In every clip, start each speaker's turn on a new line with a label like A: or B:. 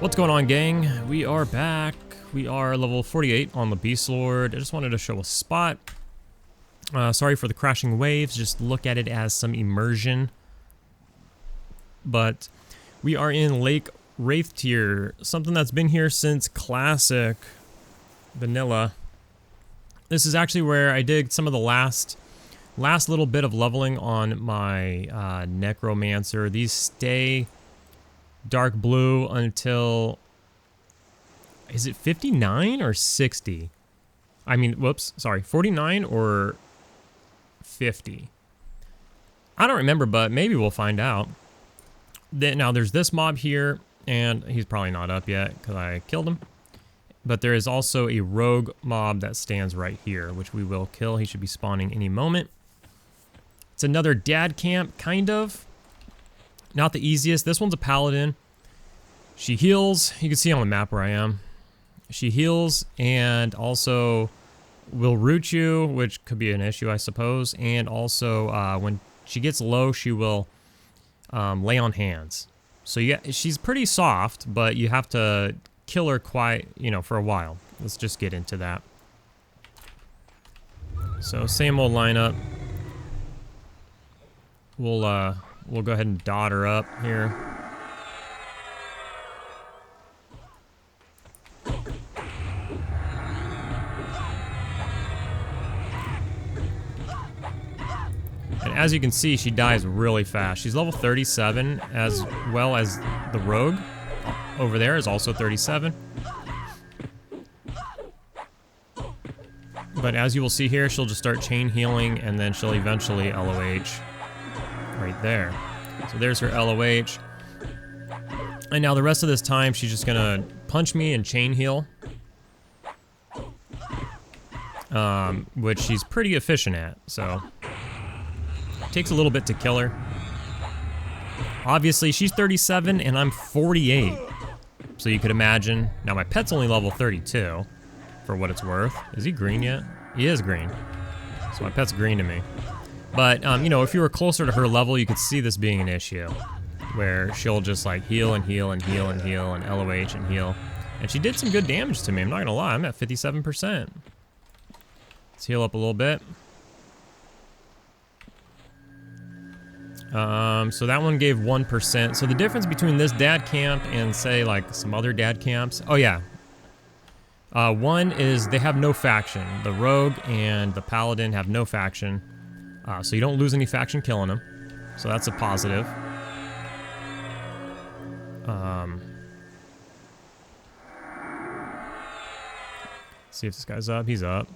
A: What's going on, gang? We are back. We are level 48 on the Beastlord. I just wanted to show a spot. Sorry for the crashing waves. Just look at it as some immersion. But we are in Lake Rathe tier, something that's been here since Classic Vanilla. This is actually where I did some of the last little bit of leveling on my Necromancer. These stay dark blue until, is it 59 or 60? I mean, whoops, sorry, 49 or 50? I don't remember, but maybe we'll find out. Now there's this mob here, and he's probably not up yet because I killed him. But there is also a rogue mob that stands right here, which we will kill. He should be spawning any moment. It's another dad camp, kind of. Not the easiest. This one's a paladin. She heals. You can see on the map where I am. She heals and also will root you, which could be an issue, I suppose. And also, when she gets low, she will lay on hands. So yeah, she's pretty soft, but you have to kill her quite, for a while. Let's just get into that. So same old lineup. We'll go ahead and dot her up here. And as you can see, she dies really fast. She's level 37, as well as the rogue over there is also 37. But as you will see here, she'll just start chain healing, and then she'll eventually LOH right there. So there's her LOH. And now the rest of this time, she's just gonna punch me and chain heal. Which she's pretty efficient at, so. Takes a little bit to kill her. Obviously, she's 37 and I'm 48. So you could imagine. Now my pet's only level 32, for what it's worth. Is he green yet? He is green. So my pet's green to me. But, if you were closer to her level, you could see this being an issue. Where she'll just like heal and heal and heal and heal and LOH and heal. And she did some good damage to me, I'm not gonna lie. I'm at 57%. Let's heal up a little bit. So that one gave 1%. So the difference between this dad camp and say like some other dad camps. Oh yeah. One is they have no faction. The rogue and the paladin have no faction. So you don't lose any faction killing them. So that's a positive. See if this guy's up. He's up.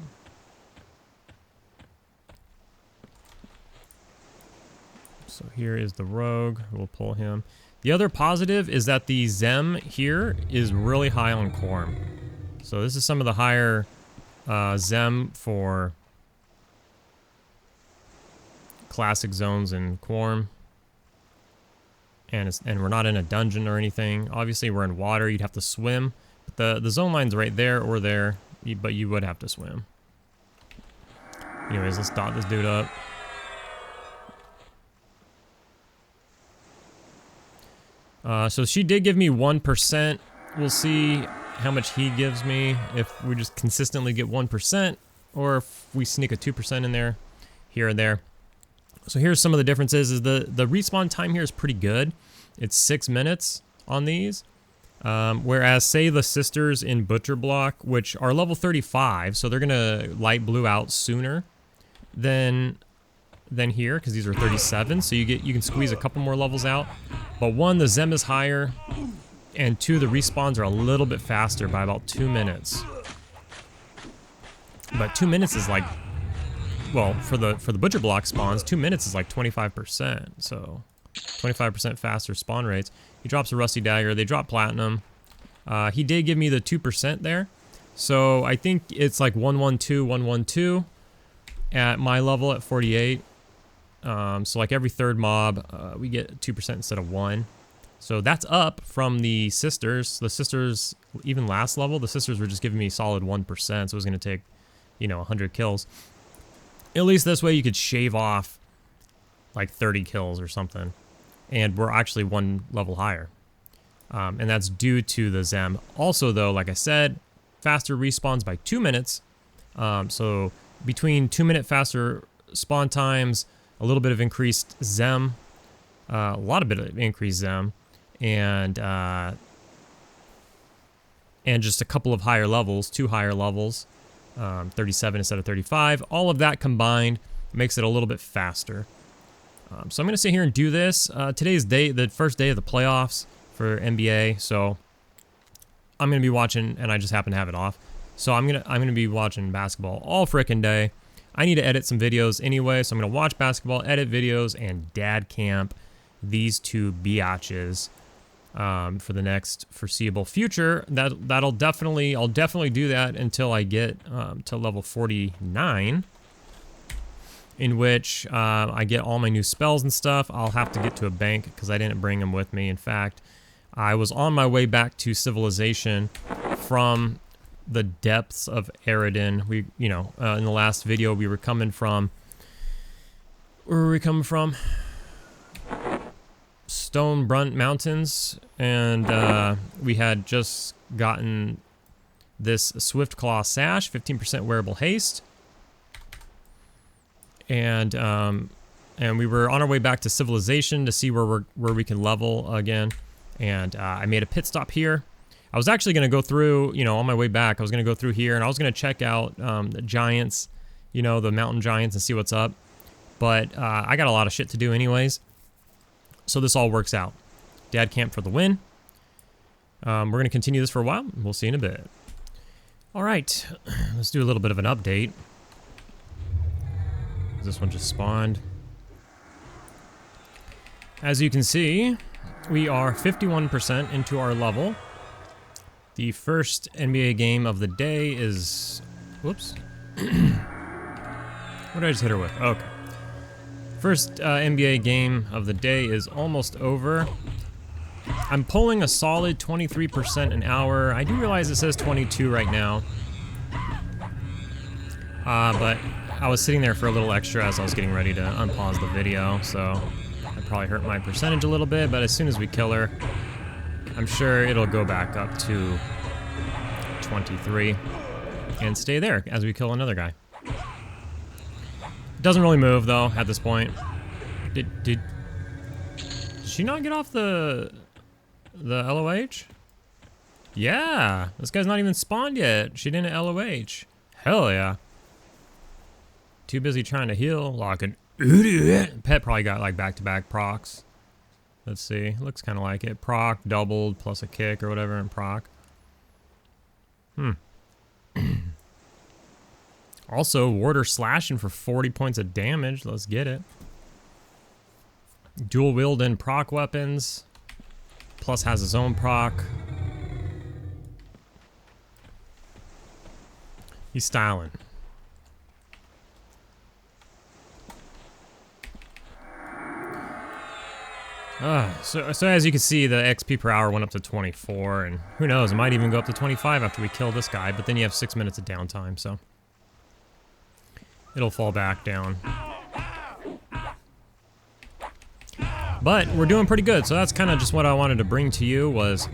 A: So here is the rogue. We'll pull him. The other positive is that the Zem here is really high on Quarm. So this is some of the higher Zem for classic zones in Quarm. And we're not in a dungeon or anything. Obviously we're in water. You'd have to swim. But the zone line's right there or there. But you would have to swim. Anyways, let's dot this dude up. So she did give me 1%. We'll see how much he gives me if we just consistently get 1% or if we sneak a 2% in there, here and there. So here's some of the differences. Is the respawn time here is pretty good. It's 6 minutes on these. Whereas say the sisters in Butcher Block, which are level 35, so they're gonna light blue out sooner than here, because these are 37, so you can squeeze a couple more levels out. But one, the Zem is higher, and two, the respawns are a little bit faster by about 2 minutes. But 2 minutes is like, well, for the Butcher Block spawns, 2 minutes is like 25%, so 25% faster spawn rates. He drops a Rusty Dagger, they drop Platinum. He did give me the 2% there, so I think it's like 112, 112 at my level at 48. So like every third mob, we get 2% instead of 1. So that's up from the sisters. The sisters, even last level, the sisters were just giving me solid 1%. So it was going to take, 100 kills. At least this way you could shave off like 30 kills or something. And we're actually one level higher. And that's due to the Zem. Also, though, like I said, faster respawns by 2 minutes. So between 2-minute faster spawn times, a little bit of increased Zem, a lot of bit of increased Zem, and just a couple of higher levels, 2 higher levels, 37 instead of 35. All of that combined makes it a little bit faster. So I'm going to sit here and do this. Today's the first day of the playoffs for NBA, so I'm going to be watching, and I just happen to have it off. So I'm gonna be watching basketball all frickin' day. I need to edit some videos anyway, so I'm gonna watch basketball, edit videos, and dad camp these 2 biatches for the next foreseeable future. I'll definitely do that until I get to level 49, in which I get all my new spells and stuff. I'll have to get to a bank because I didn't bring them with me. In fact, I was on my way back to civilization from the depths of Eridan. In the last video, we were coming from... Where were we coming from? Stone Brunt Mountains, and we had just gotten this Swift Claw Sash, 15% wearable haste. And we were on our way back to civilization to see where we can level again. And I made a pit stop here. I was actually going to go through, on my way back, I was going to go through here and I was going to check out the giants, the mountain giants, and see what's up. But I got a lot of shit to do anyways. So this all works out. Dad camp for the win. We're going to continue this for a while. We'll see in a bit. All right, let's do a little bit of an update. This one just spawned. As you can see, we are 51% into our level. The first NBA game of the day is... Whoops. What did I just hit her with? Okay. First NBA game of the day is almost over. I'm pulling a solid 23% an hour. I do realize it says 22 right now. But I was sitting there for a little extra as I was getting ready to unpause the video, so I probably hurt my percentage a little bit, but as soon as we kill her, I'm sure it'll go back up to 23 and stay there as we kill another guy. It doesn't really move though at this point. Did she not get off the LOH? Yeah, this guy's not even spawned yet. She didn't LOH. Hell yeah. Too busy trying to heal like an idiot. Pet probably got like back-to-back procs. Let's see. Looks kind of like it. Proc, doubled, plus a kick or whatever, and proc. Also, Warder slashing for 40 points of damage. Let's get it. Dual wield and proc weapons. Plus has his own proc. He's styling. So as you can see, the XP per hour went up to 24, and who knows, it might even go up to 25 after we kill this guy, but then you have 6 minutes of downtime, so it'll fall back down. But we're doing pretty good, so that's kind of just what I wanted to bring to you, was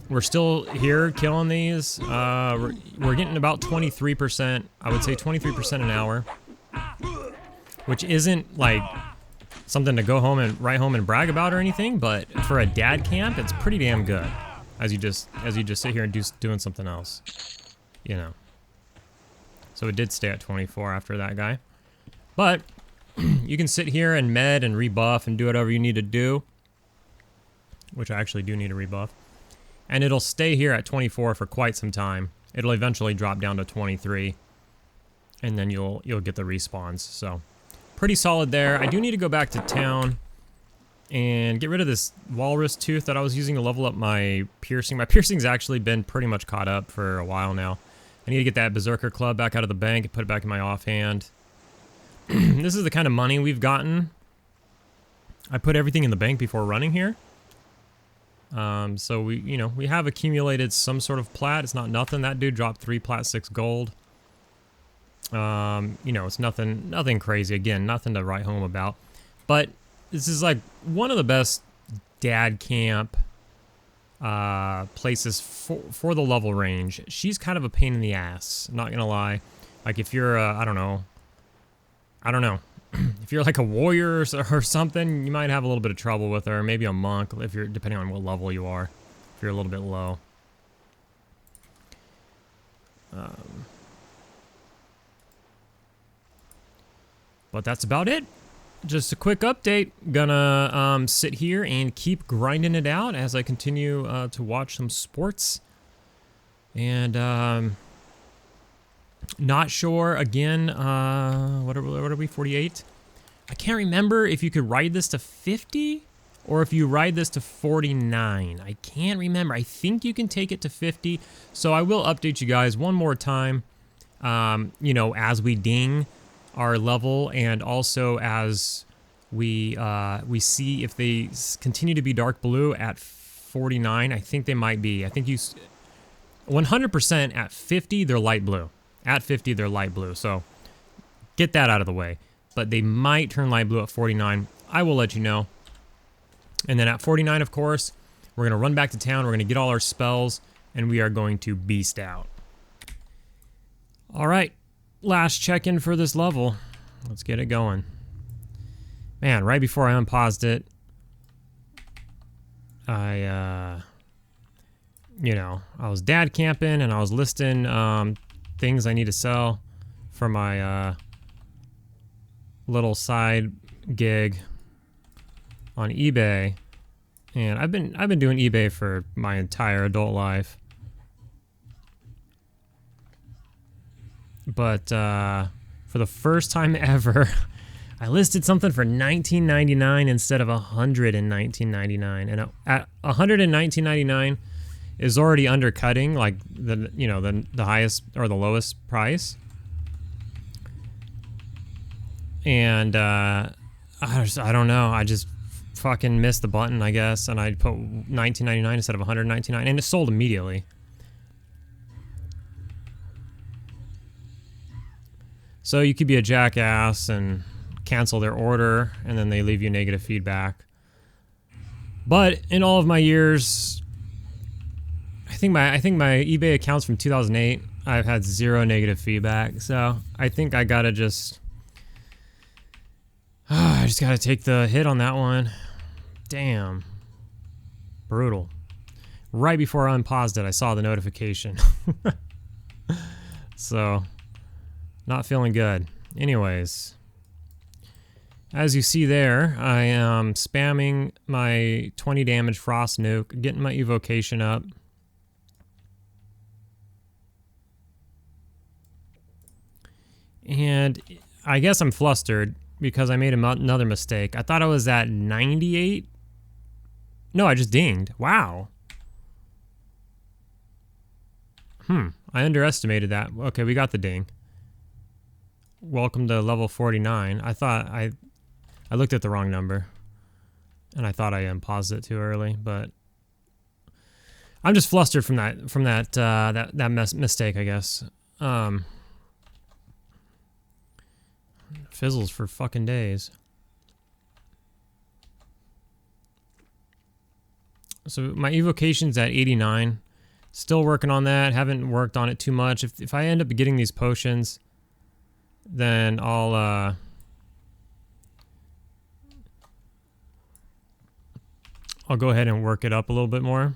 A: we're still here killing these. We're getting about 23%, I would say 23% an hour, which isn't like something to go home and write home and brag about or anything, but for a dad camp, it's pretty damn good. As you just sit here and doing something else, So it did stay at 24 after that guy, but you can sit here and med and rebuff and do whatever you need to do, which I actually do need to rebuff, and it'll stay here at 24 for quite some time. It'll eventually drop down to 23, and then you'll get the respawns. So pretty solid there. I do need to go back to town and get rid of this walrus tooth that I was using to level up my piercing. My piercing's actually been pretty much caught up for a while now. I need to get that berserker club back out of the bank and put it back in my offhand. This is the kind of money we've gotten. I put everything in the bank before running here. So we have accumulated some sort of plat. It's not nothing. That dude dropped 3 plat, 6 gold. It's nothing crazy. Again, nothing to write home about. But this is like one of the best dad camp places for the level range. She's kind of a pain in the ass, not gonna lie. Like if you're I don't know if you're like a warrior or something, you might have a little bit of trouble with her. Maybe a monk, if you're, depending on what level you are, if you're a little bit low. But that's about it. Just a quick update. Gonna sit here and keep grinding it out as I continue to watch some sports. And not sure again. What are we? 48. I can't remember if you could ride this to 50 or if you ride this to 49. I can't remember. I think you can take it to 50. So I will update you guys one more time. You know, as we ding our level, and also as we see if they continue to be dark blue at 49. I think they might be. I think you 100% at 50 they're light blue. At 50 they're light blue. So get that out of the way. But they might turn light blue at 49. I will let you know. And then at 49, of course, we're gonna run back to town. We're gonna get all our spells, and we are going to beast out. All right. Last check-in for this level. Let's get it going. Man, right before I unpaused it, you know, I was dad camping and I was listing things I need to sell for my little side gig on eBay. And I've been doing eBay for my entire adult life. But for the first time ever, I listed something for $19.99 instead of $119.99, and at $119.99 is already undercutting like the highest or the lowest price. And I don't know. I just fucking missed the button, I guess, and I put $19.99 instead of $119.99, and it sold immediately. So you could be a jackass and cancel their order, and then they leave you negative feedback. But in all of my years, I think my eBay account's from 2008. I've had 0 negative feedback, so I think I gotta just I just gotta take the hit on that one. Damn, brutal. Right before I unpaused it, I saw the notification. So. Not feeling good. Anyways, as you see there, I am spamming my 20 damage frost nuke, getting my evocation up. And I guess I'm flustered because I made another mistake. I thought I was at 98. No, I just dinged. Wow. I underestimated that. Okay, we got the ding. Welcome to level 49. I thought I looked at the wrong number, and I thought I paused it too early, but I'm just flustered from that mistake, I guess. Fizzles for fucking days. So my evocation's at 89. Still working on that. Haven't worked on it too much. If I end up getting these potions, then I'll go ahead and work it up a little bit more.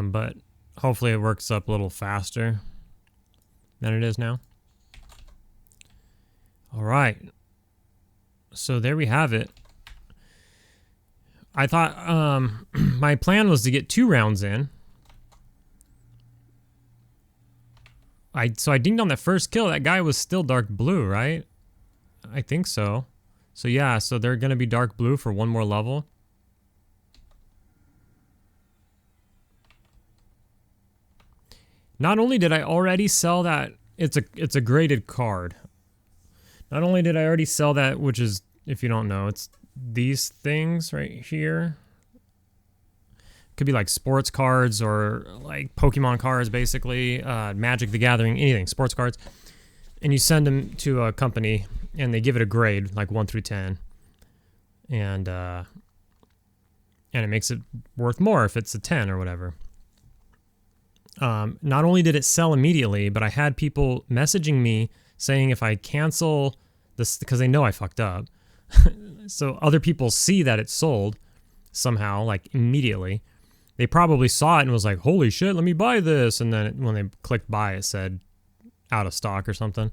A: But hopefully it works up a little faster than it is now. All right. So there we have it. I thought my plan was to get 2 rounds in. So I dinged on that first kill. That guy was still dark blue, right? I think so. So yeah, so they're going to be dark blue for 1 more level. Not only did I already sell that, it's a graded card. Not only did I already sell that, which is if you don't know, it's these things right here. Could be like sports cards or like Pokemon cards, basically, Magic the Gathering, anything, sports cards. And you send them to a company and they give it a grade, like 1 through 10. And it makes it worth more if it's a 10 or whatever. Not only did it sell immediately, but I had people messaging me saying if I cancel this, because they know I fucked up. So other people see that it's sold somehow, like immediately. They probably saw it and was like, holy shit, let me buy this. And then when they clicked buy, it said out of stock or something.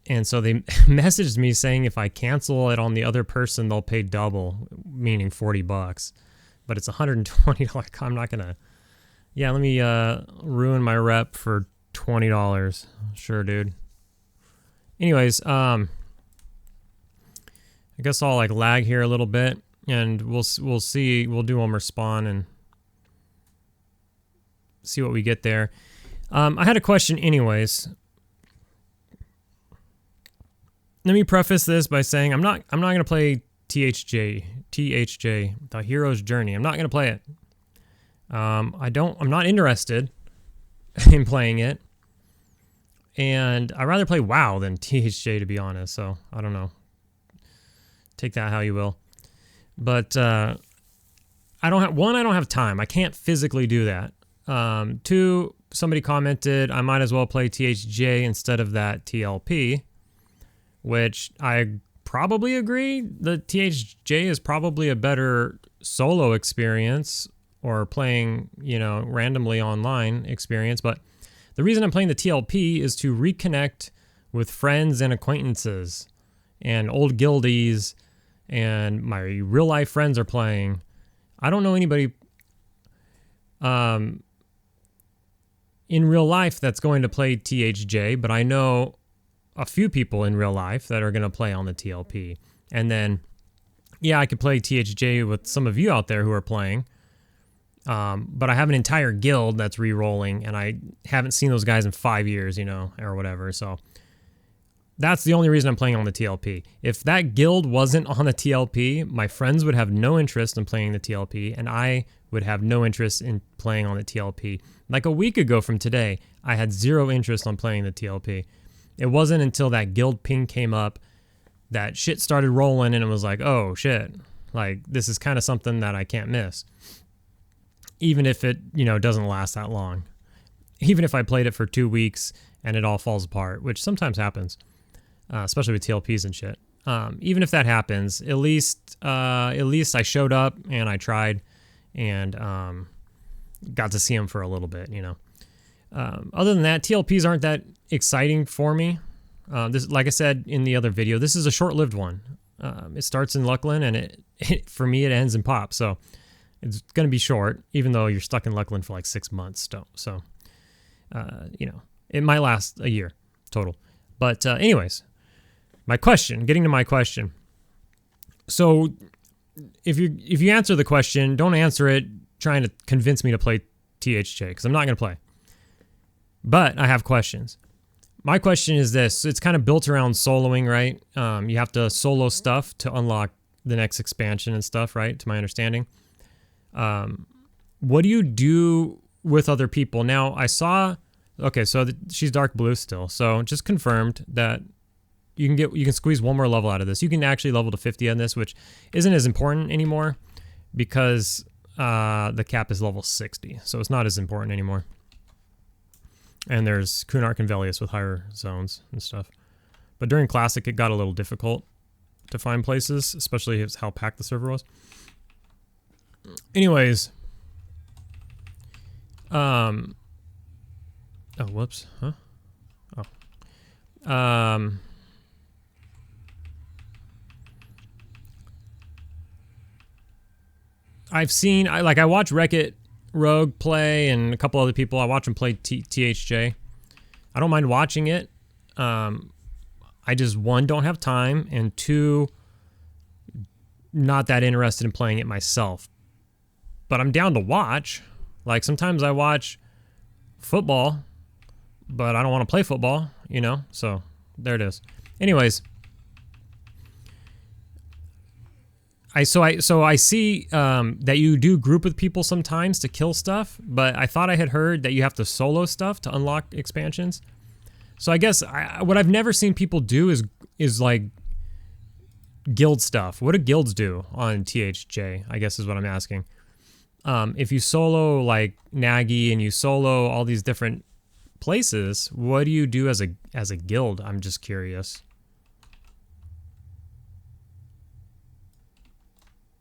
A: And so they messaged me saying if I cancel it on the other person, they'll pay double, meaning $40. But it's $120. I'm not going to... Yeah, let me ruin my rep for $20. Sure, dude. Anyways, I guess I'll like lag here a little bit, and we'll see. We'll do one more spawn and see what we get there. I had a question, anyways. Let me preface this by saying I'm not gonna play THJ, The Hero's Journey. I'm not gonna play it. I'm not interested in playing it. And I'd rather play WoW than THJ, to be honest. So, I don't know. Take that how you will. But, I don't have time. I can't physically do that. 2, somebody commented I might as well play THJ instead of that TLP, which I probably agree. The THJ is probably a better solo experience, or playing, you know, randomly online experience. But the reason I'm playing the TLP is to reconnect with friends and acquaintances and old guildies, and my real life friends are playing. I don't know anybody in real life that's going to play THJ, but I know a few people in real life that are going to play on the TLP. And then, yeah, I could play THJ with some of you out there who are playing. But I have an entire guild that's re-rolling, and I haven't seen those guys in 5 years, you know, or whatever. So that's the only reason I'm playing on the TLP. If that guild wasn't on the TLP, my friends would have no interest in playing the TLP, and I would have no interest in playing on the TLP. Like a week ago from today, I had zero interest on playing the TLP. It wasn't until that guild ping came up that shit started rolling, and it was like, oh shit, like this is kind of something that I can't miss. Even if it, you know, doesn't last that long. Even if I played it for 2 weeks and it all falls apart, which sometimes happens, especially with TLPs and shit. Even if that happens, at least I showed up and I tried and got to see them for a little bit, you know. Other than that, TLPs aren't that exciting for me. This, like I said in the other video, this is a short-lived one. It starts in Luckland, and for me it ends in Pop. So it's going to be short, even though you're stuck in Luckland for like 6 months. So, you know, it might last a year total. But anyways, getting to my question. So if you answer the question, don't answer it trying to convince me to play THJ, because I'm not going to play. But I have questions. My question is this. It's kind of built around soloing, right? You have to solo stuff to unlock the next expansion and stuff, right? To my understanding. What do you do with other people? Now, I saw... Okay, so she's dark blue still. So just confirmed that you can squeeze one more level out of this. You can actually level to 50 on this, which isn't as important anymore because the cap is level 60. So it's not as important anymore. And there's Kunark and Velius with higher zones and stuff. But during Classic, it got a little difficult to find places, especially how packed the server was. Anyways. Oh, whoops. Huh? Oh. I've seen... I watch Wreck-It Rogue play and a couple other people. I watch them play THJ. I don't mind watching it. I just, 1, don't have time, and 2, not that interested in playing it myself. But I'm down to watch. Like, sometimes I watch football, but I don't want to play football, you know? So, there it is. Anyways, I see that you do group with people sometimes to kill stuff, but I thought I had heard that you have to solo stuff to unlock expansions. So I guess what I've never seen people do is like guild stuff. What do guilds do on THJ? I guess is what I'm asking. If you solo like Nagy and you solo all these different places, what do you do as a guild? I'm just curious.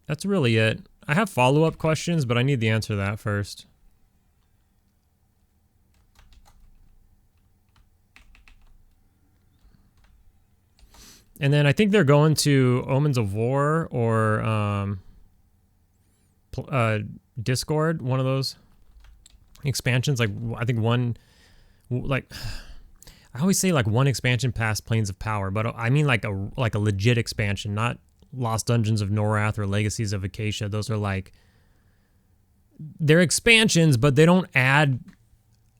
A: That's really it. I have follow-up questions, but I need the answer to that first. And then I think they're going to Omens of War or Discord, one of those expansions. Like I think one, like I always say like one expansion past Plains of Power, but I mean like a legit expansion, not Lost Dungeons of Norath or Legacies of Acacia. Those are like, they're expansions, but they don't add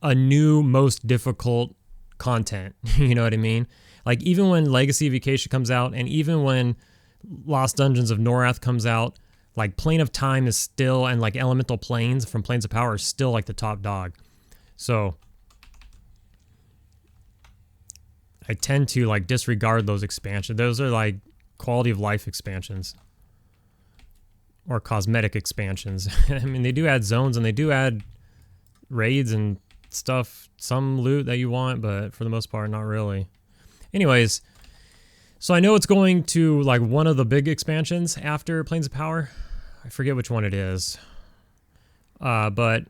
A: a new most difficult content. You know what I mean? Like even when Legacy of Acacia comes out, and even when Lost Dungeons of Norath comes out, like Plane of Time is still, and like Elemental Planes from Plains of Power is still like the top dog. So I tend to like disregard those expansions. Those are like quality of life expansions or cosmetic expansions. I mean, they do add zones and they do add raids and stuff, some loot that you want, but for the most part, not really. Anyways, so I know it's going to like one of the big expansions after Plains of Power. I forget which one it is. But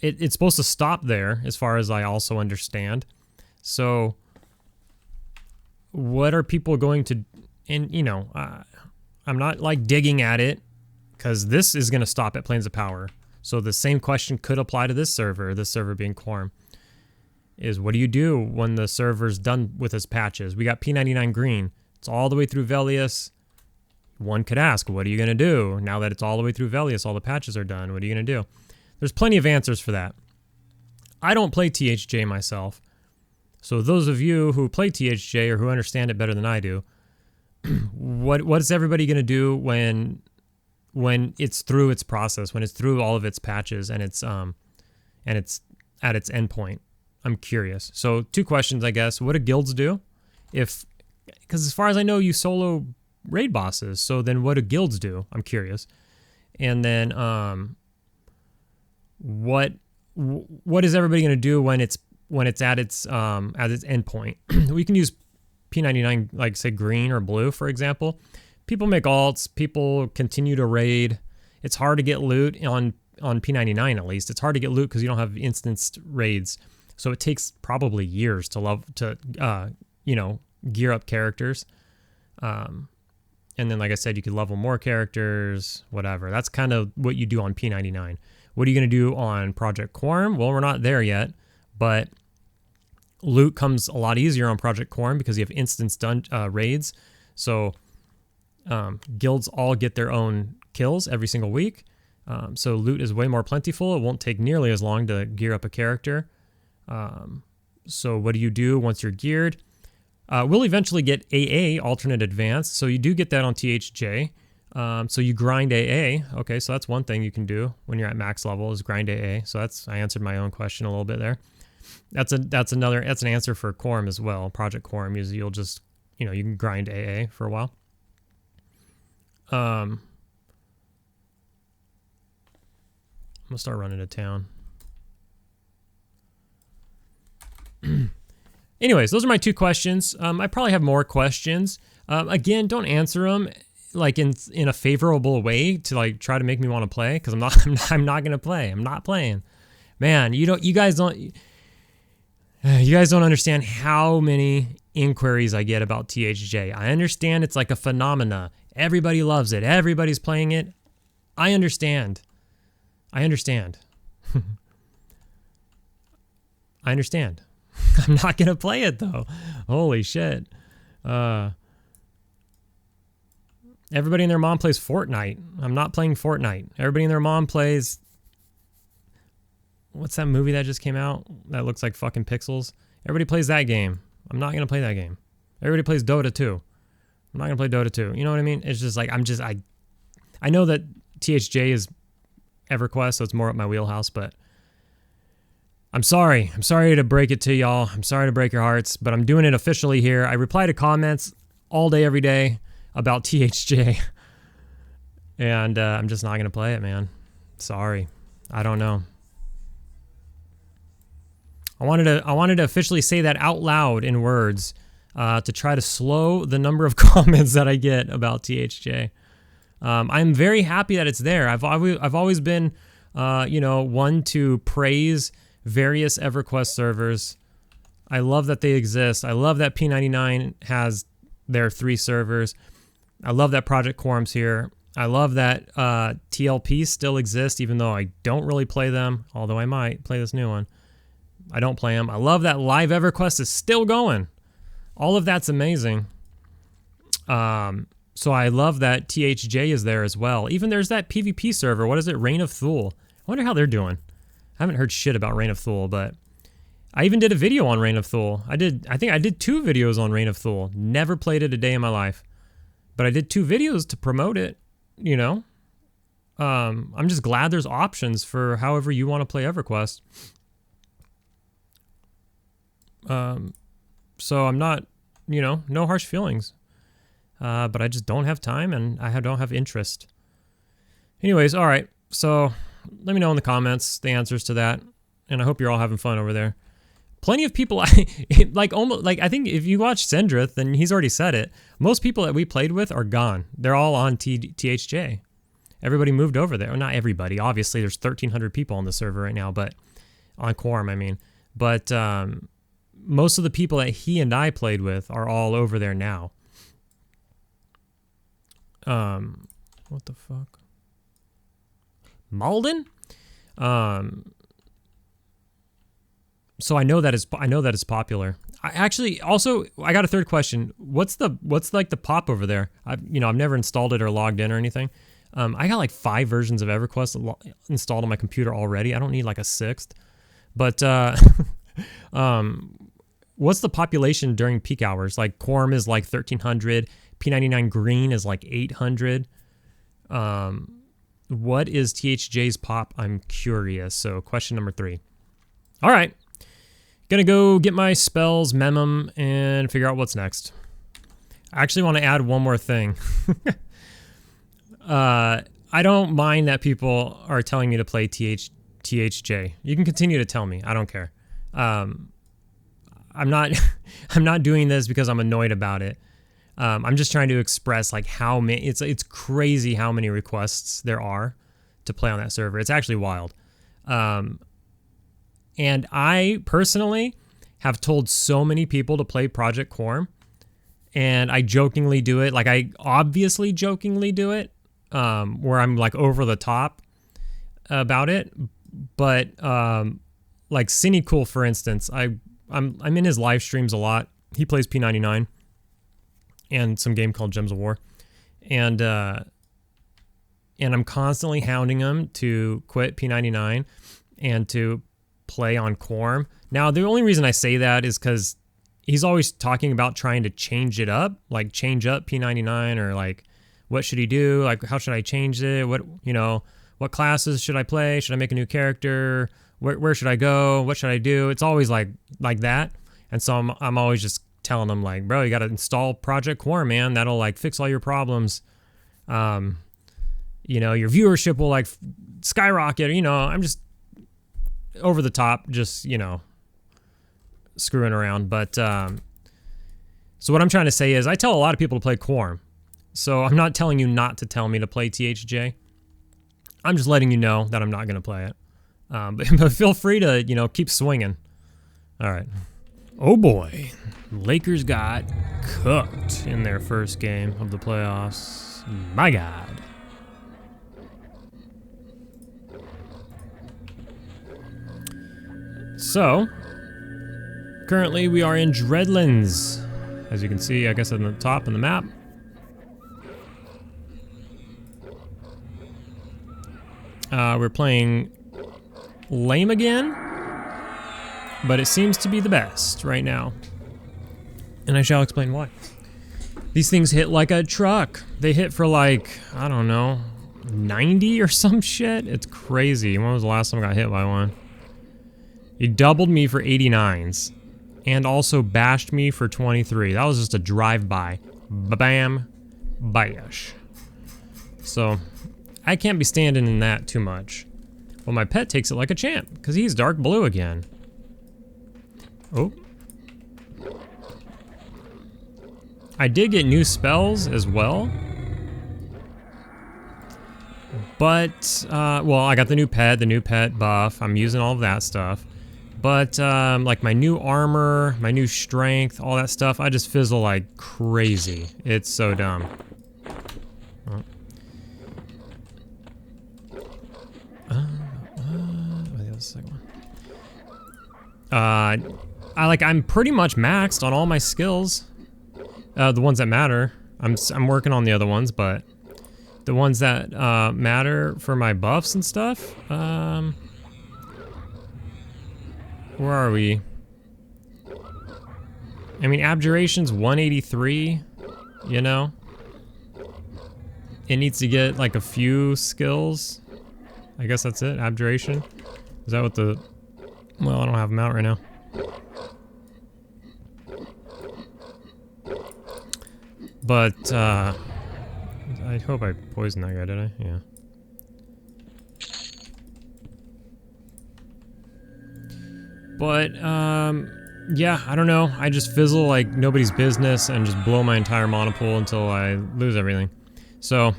A: it's supposed to stop there as far as I also understand. So what are people going to, and you know, I'm not like digging at it because this is going to stop at Plains of Power. So the same question could apply to this server being Quarm. Is what do you do when the server's done with its patches? We got P99 green. It's all the way through Velius. One could ask, what are you going to do now that it's all the way through Velius? All the patches are done. What are you going to do? There's plenty of answers for that. I don't play THJ myself. So those of you who play THJ or who understand it better than I do, what is everybody going to do when it's through its process, when it's through all of its patches and it's at its endpoint? I'm curious. So 2 questions, I guess. What do guilds do? Because as far as I know, you solo raid bosses. So then what do guilds do? I'm curious. And then what is everybody going to do when it's at its endpoint? We can use P99, like say green or blue, for example. People make alts. People continue to raid. It's hard to get loot on P99 at least. It's hard to get loot because you don't have instanced raids. So it takes probably years to gear up characters. And then, like I said, you could level more characters, whatever. That's kind of what you do on P99. What are you going to do on Project Quarm? Well, we're not there yet, but loot comes a lot easier on Project Quarm because you have instance raids. So guilds all get their own kills every single week. So loot is way more plentiful. It won't take nearly as long to gear up a character. So what do you do once you're geared? We'll eventually get AA, alternate advanced. So you do get that on THJ. So you grind AA. Okay, so that's one thing you can do when you're at max level is grind AA. So I answered my own question a little bit there. That's an answer for Quarm as well. Project Quarm is you'll just, you can grind AA for a while. I'm gonna start running to town. Anyways, those are my 2 questions. I probably have more questions. Again, don't answer them like in a favorable way to like try to make me want to play, because I'm not gonna play. I'm not playing. Man, you guys don't understand how many inquiries I get about THJ. I understand it's like a phenomena. Everybody loves it. Everybody's playing it. I understand. I understand. I'm not going to play it, though. Holy shit. Everybody and their mom plays Fortnite. I'm not playing Fortnite. Everybody and their mom plays... What's that movie that just came out that looks like fucking pixels? Everybody plays that game. I'm not going to play that game. Everybody plays Dota, too. I'm not gonna play Dota 2. You know what I mean? It's just like I know that THJ is EverQuest, so it's more up my wheelhouse, but I'm sorry. I'm sorry to break it to y'all. I'm sorry to break your hearts, but I'm doing it officially here. I reply to comments all day, every day about THJ, and I'm just not gonna play it, man. Sorry. I don't know. I wanted to officially say that out loud in words to try to slow the number of comments that I get about THJ. I'm very happy that it's there. I've always been, you know, one to praise various EverQuest servers. I love that they exist. I love that P99 has their 3 servers. I love that Project Quarm's here. I love that TLP still exists, even though I don't really play them, although I might play this new one. I don't play them. I love that Live EverQuest is still going. All of that's amazing. So I love that THJ is there as well. Even there's that PvP server. What is it? Reign of Thule. I wonder how they're doing. I haven't heard shit about Reign of Thule, but I even did a video on Reign of Thule. I think I did 2 videos on Reign of Thule. Never played it a day in my life. But I did 2 videos to promote it, you know. I'm just glad there's options for however you want to play EverQuest. So I'm not, you know, no harsh feelings. But I just don't have time and I don't have interest. Anyways, all right. So let me know in the comments the answers to that. And I hope you're all having fun over there. Plenty of people, like I think if you watch Sendrith, then he's already said it. Most people that we played with are gone. They're all on THJ. Everybody moved over there. Well, not everybody. Obviously, there's 1,300 people on the server right now, but on Quarm, I mean. But most of the people that he and I played with are all over there now. What the fuck? Malden? So I know that it's popular. I actually also I got a third question. What's like the pop over there? I've never installed it or logged in or anything. I got like 5 versions of EverQuest installed on my computer already. I don't need like a 6th. But what's the population during peak hours? Like Quarm is like 1,300. P99 Green is like 800. What is THJ's pop? I'm curious. So question number 3. All right. Gonna go get my spells, mem them, and figure out what's next. I actually want to add one more thing. I don't mind that people are telling me to play THJ. You can continue to tell me. I don't care. I'm not doing this because I'm annoyed about it. I'm just trying to express like how many. It's crazy how many requests there are to play on that server. It's actually wild. And I personally have told so many people to play Project Quarm, and I jokingly do it. Like I obviously jokingly do it, where I'm like over the top about it. But like Cinecool, for instance, I'm in his live streams a lot. He plays P99 and some game called Gems of War, and I'm constantly hounding him to quit P99 and to play on Quarm. Now, the only reason I say that is because he's always talking about trying to change it up, like change up P99, or like what should he do? Like how should I change it? What classes should I play? Should I make a new character? Where should I go? What should I do? It's always like that. And so I'm always just telling him like, bro, you got to install Project Quarm, man. That'll like fix all your problems. Your viewership will like skyrocket. I'm just over the top, just, screwing around. But so what I'm trying to say is I tell a lot of people to play Quarm. So I'm not telling you not to tell me to play THJ. I'm just letting you know that I'm not going to play it. But feel free to, keep swinging. All right. Oh boy. Lakers got cooked in their first game of the playoffs. My God. So, currently we are in Dreadlands. As you can see, I guess on the top of the map. We're playing lame again, but it seems to be the best right now. And I shall explain why. These things hit like a truck. They hit for like, I don't know, 90 or some shit. It's crazy. When was the last time I got hit by one? He doubled me for 89s. And also bashed me for 23. That was just a drive-by. Bam. Bash. So, I can't be standing in that too much. Well, my pet takes it like a champ, because he's dark blue again. Oh. I did get new spells as well. But, well, I got the new pet buff. I'm using all of that stuff. But, like my new armor, my new strength, all that stuff, I just fizzle like crazy. It's so dumb. Oh. Wait, that was the second one. I'm pretty much maxed on all my skills. The ones that matter. I'm working on the other ones, but the ones that matter for my buffs and stuff. Where are we? I mean, Abjuration's 183, you know? It needs to get like a few skills. I guess that's it, Abjuration. Is that what the... Well, I don't have them out right now. But, I hope I poisoned that guy, did I? Yeah. But, yeah, I don't know. I just fizzle like nobody's business and just blow my entire mana pool until I lose everything. So,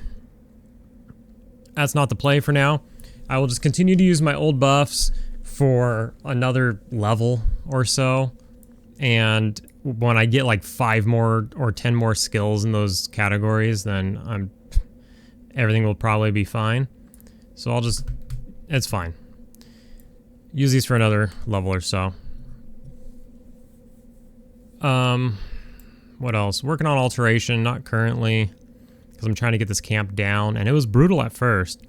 A: that's not the play for now. I will just continue to use my old buffs for another level or so. And when I get like 5 more or 10 more skills in those categories, then everything will probably be fine. So I'll just, it's fine. Use these for another level or so. What else? Working on alteration, not currently, because I'm trying to get this camp down, and it was brutal at first.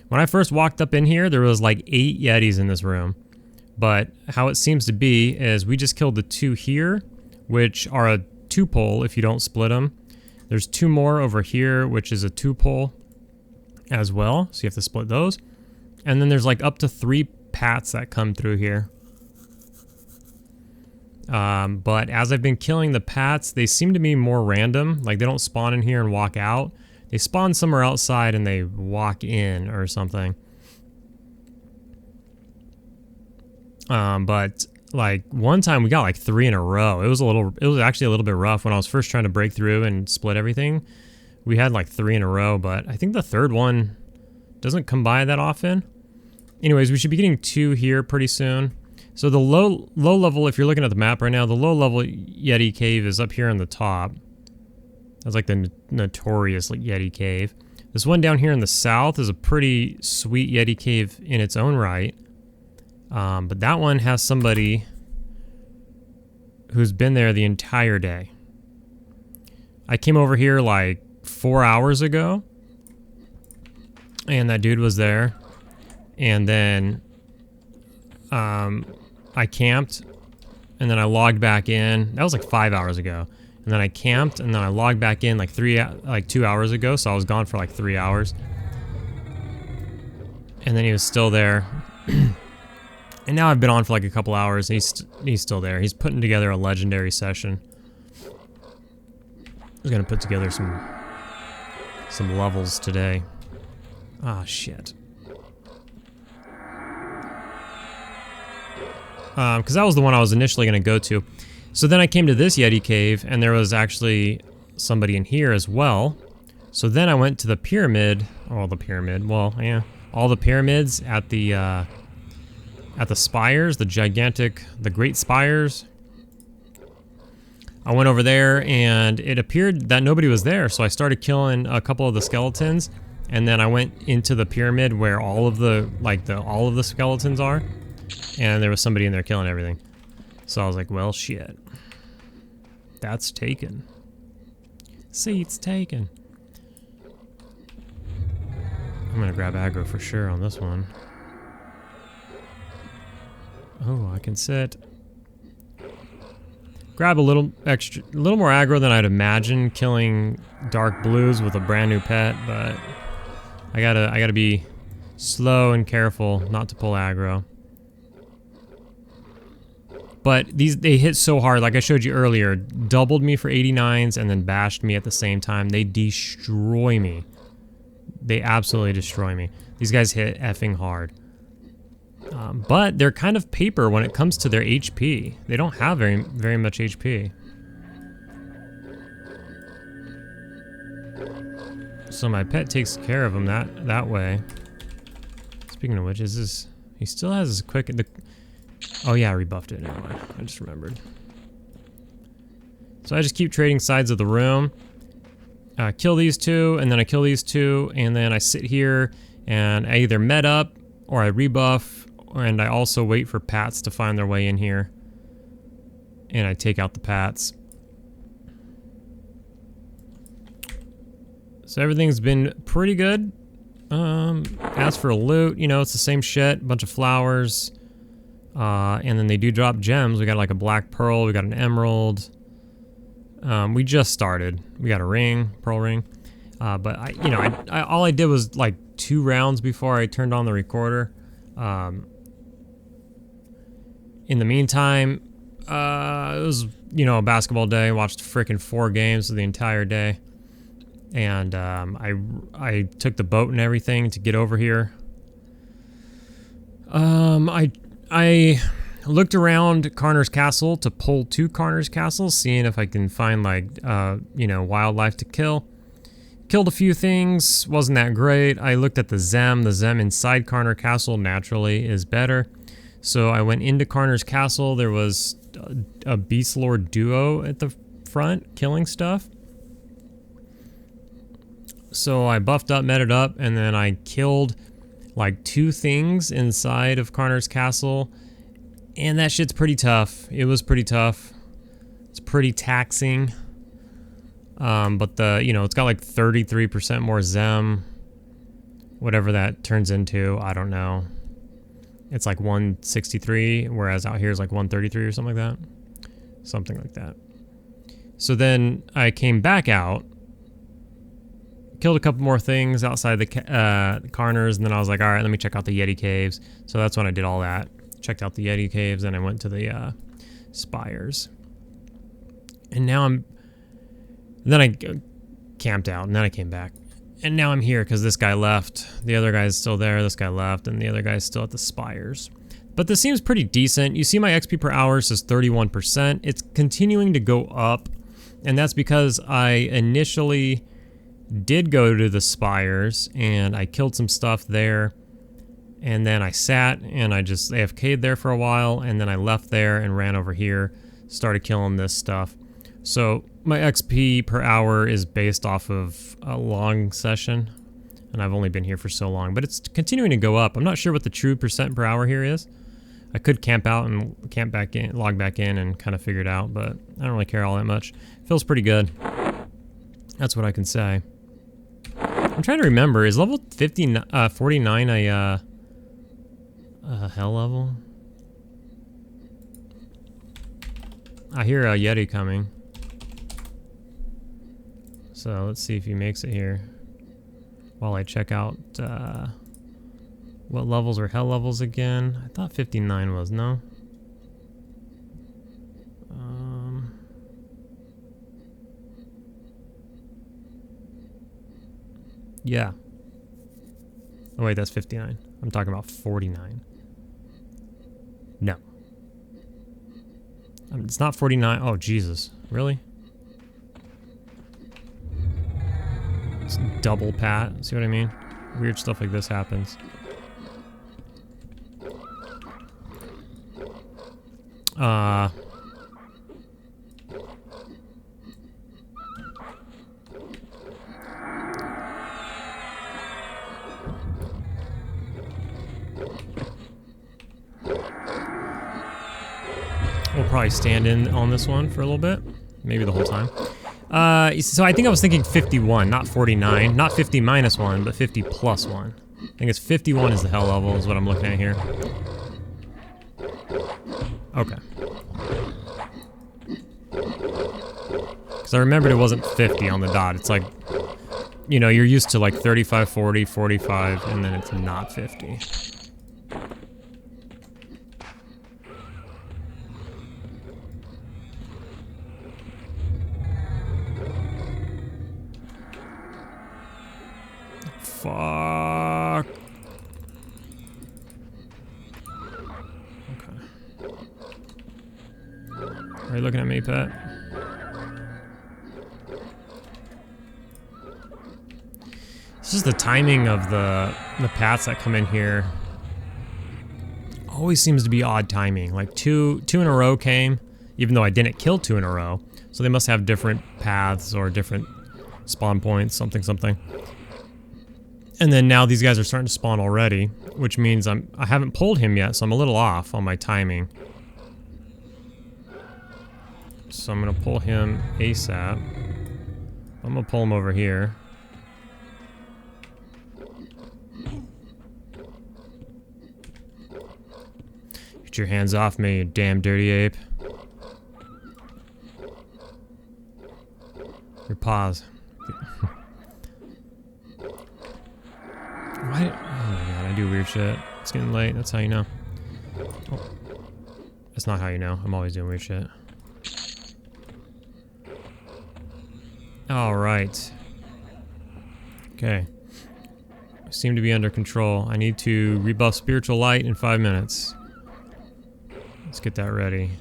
A: When I first walked up in here, there was like 8 Yetis in this room. But how it seems to be is we just killed the 2 here, which are a 2-pole if you don't split them. There's 2 more over here, which is a 2-pole as well, so you have to split those. And then there's like up to 3 pats that come through here. But as I've been killing the pats, they seem to be more random. Like they don't spawn in here and walk out. They spawn somewhere outside and they walk in or something. But like one time we got like 3 in a row. It was actually a little bit rough when I was first trying to break through and split everything. We had like 3 in a row, but I think the third one doesn't come by that often. Anyways, we should be getting 2 here pretty soon. So the low level, if you're looking at the map right now, the low level Yeti cave is up here on the top. That's like the notorious Yeti cave. This one down here in the south is a pretty sweet Yeti cave in its own right. But that one has somebody who's been there the entire day. I came over here like 4 hours ago, and that dude was there. And then I camped, and then I logged back in. That was like 5 hours ago. And then I camped, and then I logged back in like 2 hours ago, so I was gone for like 3 hours. And then he was still there. And now I've been on for like a couple hours. He's still there. He's putting together a legendary session. He's gonna put together some levels today. Ah, shit. Because that was the one I was initially going to go to. So then I came to this Yeti cave, and there was actually somebody in here as well. So then I went to the pyramid, well, yeah, all the pyramids at the spires, the great spires. I went over there, and it appeared that nobody was there, so I started killing a couple of the skeletons, and then I went into the pyramid where all of the skeletons are. And there was somebody in there killing everything. So I was like, well, shit. That's taken. Seat's taken. I'm gonna grab aggro for sure on this one. Oh, I can sit. grab a little more aggro than I'd imagine killing dark blues with a brand new pet, but I gotta be slow and careful not to pull aggro. But they hit so hard, like I showed you earlier, doubled me for 89s and then bashed me at the same time. They destroy me. They absolutely destroy me. These guys hit effing hard. But they're kind of paper when it comes to their HP. They don't have very much HP. So my pet takes care of him that way. Speaking of which, he still has his quick... Oh yeah, I rebuffed it. Never mind. I just remembered. So I just keep trading sides of the room. Kill these two, and then I kill these two, and then I sit here and I either med up or I rebuff, and I also wait for pats to find their way in here. And I take out the pats. So everything's been pretty good. As for loot, you know, it's the same shit. Bunch of flowers. And then they do drop gems. We got like a black pearl, we got an emerald. We just started. We got a ring, pearl ring. But all I did was like 2 rounds before I turned on the recorder. In the meantime, it was, a basketball day. Watched freaking 4 games the entire day. And I took the boat and everything to get over here. I looked around Carner's Castle to pull to Carner's Castle, seeing if I can find like, wildlife to kill. Killed a few things, wasn't that great. I looked at the Zem. The Zem inside Carner Castle naturally is better. So I went into Carner's Castle. There was a Beastlord duo at the front killing stuff. So I buffed up, meted up, and then I killed like 2 things inside of Carner's Castle, and that shit's pretty tough. It was pretty tough. It's pretty taxing. But it's got like 33% more Zem, whatever that turns into, I don't know. It's like 163, whereas out here is like 133 or something like that. Something like that. So then I came back out, killed a couple more things outside the Carners, and then I was like, all right, let me check out the Yeti caves. So that's when I did all that. Checked out the Yeti caves, and I went to the spires. And now then I camped out, and then I came back. And now I'm here because this guy left. The other guy's still there, this guy left, and the other guy's still at the spires. But this seems pretty decent. You see my XP per hour says 31%. It's continuing to go up, and that's because I initially did go to the spires and I killed some stuff there, and then I sat and I just AFK'd there for a while, and then I left there and ran over here, started killing this stuff. So my XP per hour is based off of a long session, and I've only been here for so long, but it's continuing to go up. I'm not sure what the true percent per hour here is. I could camp out and camp back in, log back in, and kind of figure it out, but I don't really care all that much. It feels pretty good. That's what I can say. I'm trying to remember, is level 49 a hell level? I hear a Yeti coming. So let's see if he makes it here. While I check out what levels are hell levels again. I thought 59 was, no? Yeah. Oh wait, that's 59. I'm talking about 49. No. It's not 49. Oh, Jesus. Really? It's double pat. See what I mean? Weird stuff like this happens. We'll probably stand in on this one for a little bit. Maybe the whole time. So I think I was thinking 51, not 49. Not 50 minus 1, but 50 plus 1. I think it's 51 is the hell level, is what I'm looking at here. Okay. So I remembered it wasn't 50 on the dot. It's like, you know, you're used to like 35, 40, 45, and then it's not 50. Fuck. Okay. Are you looking at me, pet? It's just the timing of the paths that come in here. Always seems to be odd timing. Like two in a row came, even though I didn't kill 2 in a row. So they must have different paths or different spawn points, something. And then now these guys are starting to spawn already, which means I haven't pulled him yet, so I'm a little off on my timing. So I'm gonna pull him ASAP. I'm gonna pull him over here. Get your hands off me, you damn dirty ape. Your paws. Why? Oh my god, I do weird shit. It's getting late, that's how you know. Oh. That's not how you know. I'm always doing weird shit. Alright. Okay. I seem to be under control. I need to rebuff Spiritual Light in 5 minutes. Let's get that ready.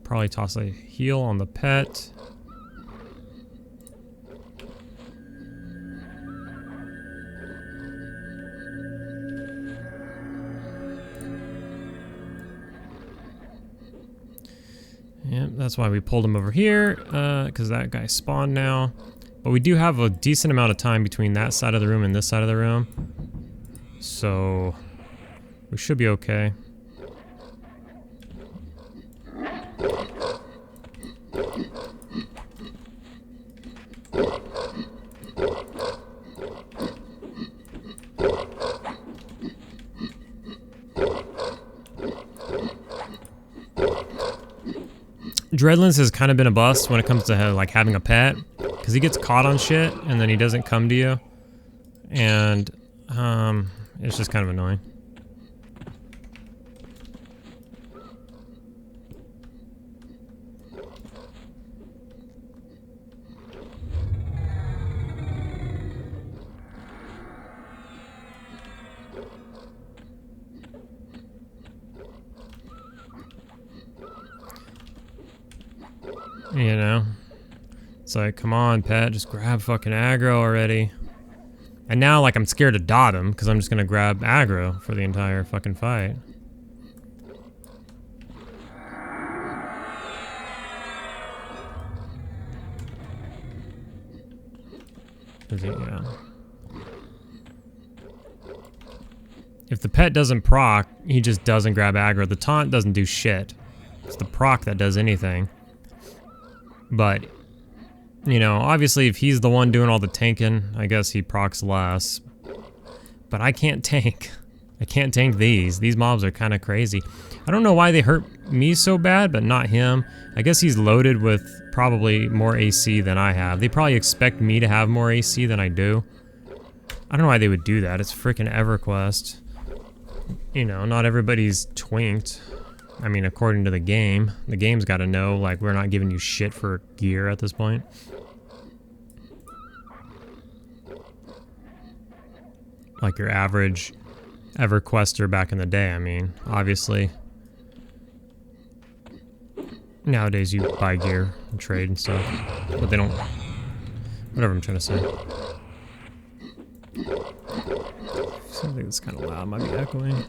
A: Probably toss a heal on the pet. Yep, that's why we pulled him over here, because that guy spawned now. But we do have a decent amount of time between that side of the room and this side of the room. So, we should be okay. Dreadlands has kind of been a bust when it comes to like having a pet, because he gets caught on shit and then he doesn't come to you, and it's just kind of annoying. You know? It's like, come on, pet, just grab fucking aggro already. And now, like, I'm scared to dot him, because I'm just gonna grab aggro for the entire fucking fight. Yeah. If the pet doesn't proc, he just doesn't grab aggro. The taunt doesn't do shit. It's the proc that does anything. But, you know, obviously if he's the one doing all the tanking, I guess he procs less. But I can't tank. I can't tank these. These mobs are kind of crazy. I don't know why they hurt me so bad, but not him. I guess he's loaded with probably more AC than I have. They probably expect me to have more AC than I do. I don't know why they would do that. It's freaking EverQuest. You know, not everybody's twinked. I mean, according to the game. The game's got to know, like, we're not giving you shit for gear at this point. Like your average EverQuester back in the day, I mean. Obviously. Nowadays you buy gear and trade and stuff. But they don't... Whatever I'm trying to say. Something that's kind of loud might be echoing.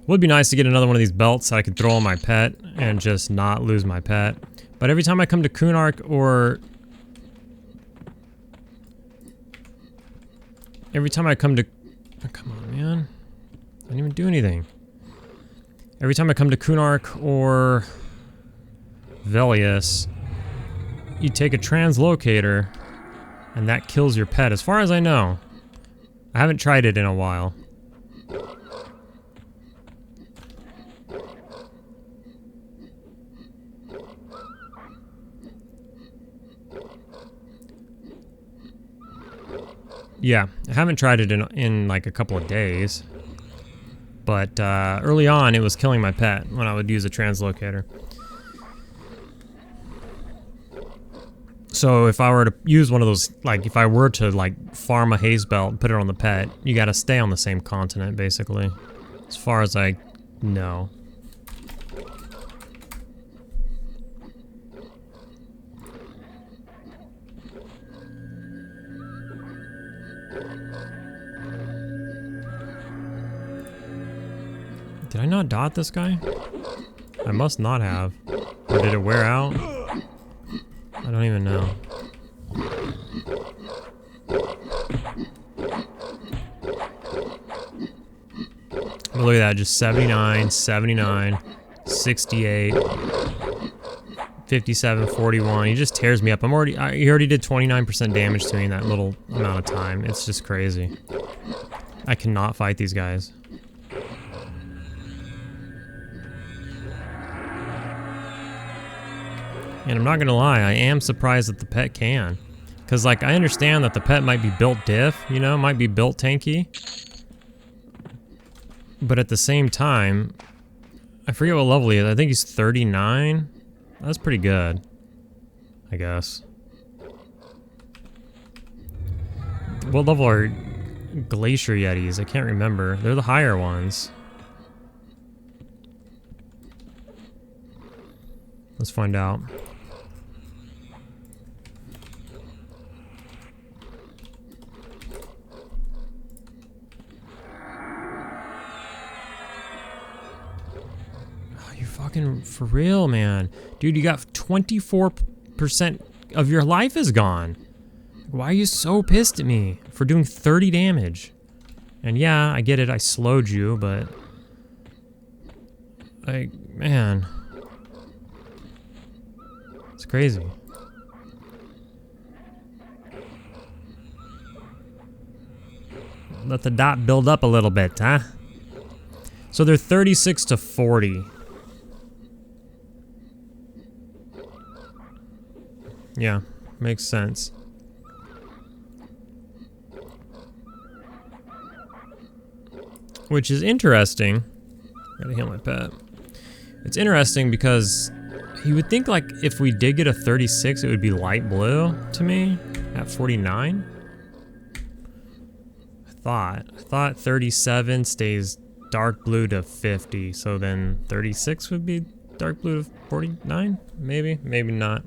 A: Would be nice to get another one of these belts that I could throw on my pet and just not lose my pet. But every time I come to Kunark or... Every time I come to... Oh, come on, man. I didn't even do anything. Every time I come to Kunark or Velius, you take a translocator and that kills your pet, as far as I know. I haven't tried it in a while. Yeah, I haven't tried it in like a couple of days. But early on, it was killing my pet when I would use a translocator. So if I were to use one of those, like if I were to like farm a haze belt and put it on the pet, you gotta stay on the same continent basically, as far as I know. Did I not dot this guy? I must not have. Or did it wear out? I don't even know. But look at that, just 79, 79, 68, 57, 41. He just tears me up. He already did 29% damage to me in that little amount of time. It's just crazy. I cannot fight these guys. And I'm not gonna lie, I am surprised that the pet can. Cause like, I understand that the pet might be built diff, you know, might be built tanky. But at the same time, I forget what level he is. I think he's 39. That's pretty good, I guess. What level are Glacier Yetis? I can't remember. They're the higher ones. Let's find out. Fucking for real, man. Dude, you got 24% of your life is gone. Why are you so pissed at me for doing 30 damage? And yeah, I get it, I slowed you, but... like, man. It's crazy. Let the dot build up a little bit, huh? So they're 36 to 40. Yeah, makes sense. Which is interesting. Gotta heal my pet. It's interesting because you would think like if we did get a 36, it would be light blue to me at 49. I thought 37 stays dark blue to 50, so then 36 would be dark blue to 49? Maybe, maybe not.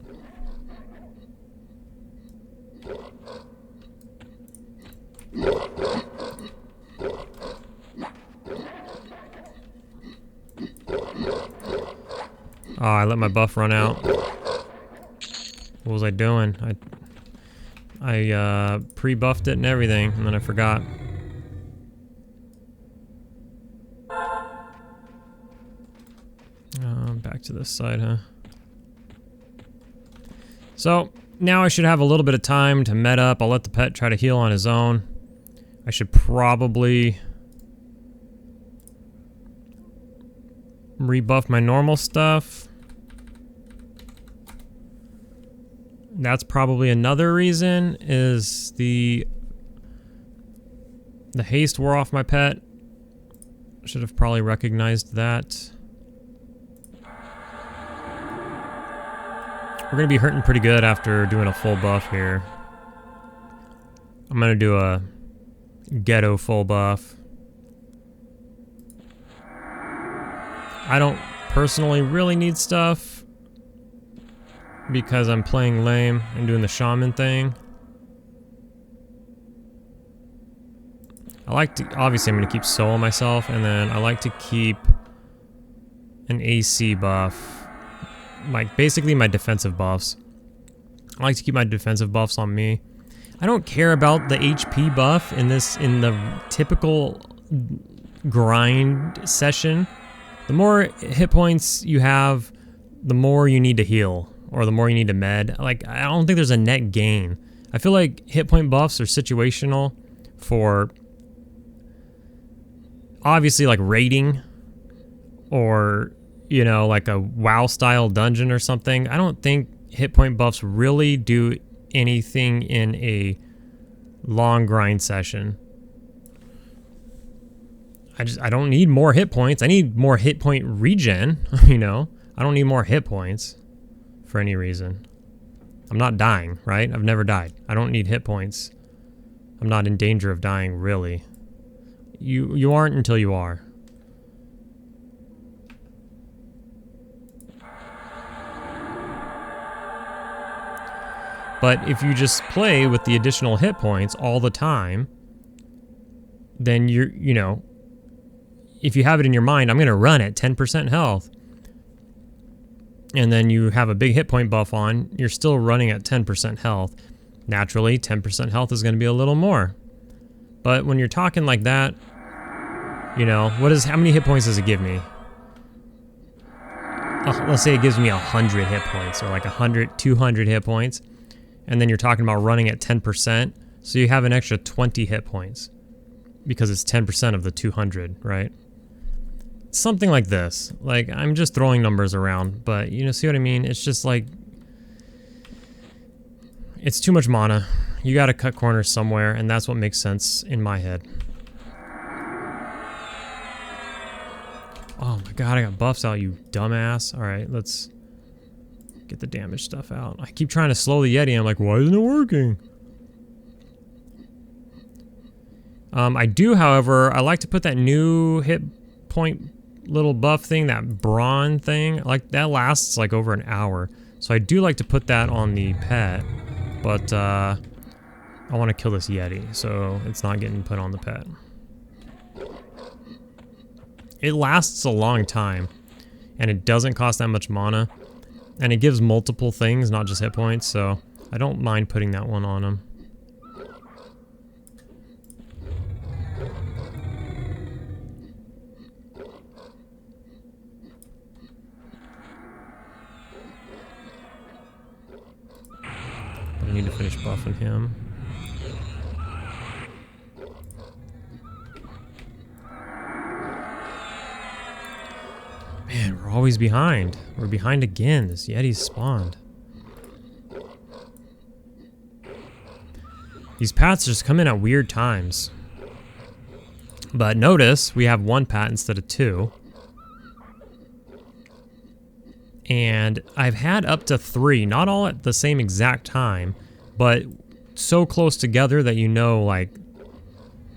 A: Oh, I let my buff run out. What was I doing? I pre-buffed it and everything, and then I forgot. Back to this side, huh? So, now I should have a little bit of time to med up. I'll let the pet try to heal on his own. I should probably rebuff my normal stuff. That's probably another reason, is the haste wore off my pet. Should have probably recognized that. We're gonna be hurting pretty good after doing a full buff here. I'm gonna do a ghetto full buff. I don't personally really need stuff because I'm playing lame and doing the shaman thing. I like to, obviously I'm gonna keep soul myself, and then I like to keep an AC buff. Like basically my defensive buffs. I like to keep my defensive buffs on me. I don't care about the HP buff in the typical grind session. The more hit points you have, the more you need to heal. or the more you need to med. Like, I don't think there's a net gain. I feel like hit point buffs are situational for obviously like raiding or, you know, like a WoW style dungeon or something. I don't think hit point buffs really do anything in a long grind session. I don't need more hit points. I need more hit point regen, you know. I don't need more hit points for any reason. I'm not dying, right? I've never died. I don't need hit points. I'm not in danger of dying, really. You aren't until you are. But if you just play with the additional hit points all the time, then you know, if you have it in your mind, I'm going to run at 10% health, and then you have a big hit point buff on, you're still running at 10% health. Naturally, 10% health is going to be a little more. But when you're talking like that, you know, how many hit points does it give me? Let's say it gives me 100 hit points, or like 100, 200 hit points. And then you're talking about running at 10%. So you have an extra 20 hit points because it's 10% of the 200, right? Something like this. Like, I'm just throwing numbers around, but you know, see what I mean? It's just like, it's too much mana. You gotta cut corners somewhere, and that's what makes sense in my head. Oh my god, I got buffs out, you dumbass. Alright, let's get the damage stuff out. I keep trying to slow the Yeti, I'm like, why isn't it working? I do, however, I like to put that new hit point little buff thing, that brawn thing, like that lasts like over an hour. So I do like to put that on the pet, but I want to kill this Yeti, so it's not getting put on the pet. It lasts a long time, and it doesn't cost that much mana, and it gives multiple things, not just hit points, so I don't mind putting that one on him. I need to finish buffing him. Man, we're always behind. We're behind again. This Yeti's spawned. These pats just come in at weird times. But notice, we have one pat instead of two. And I've had up to 3, not all at the same exact time, but so close together that you know, like,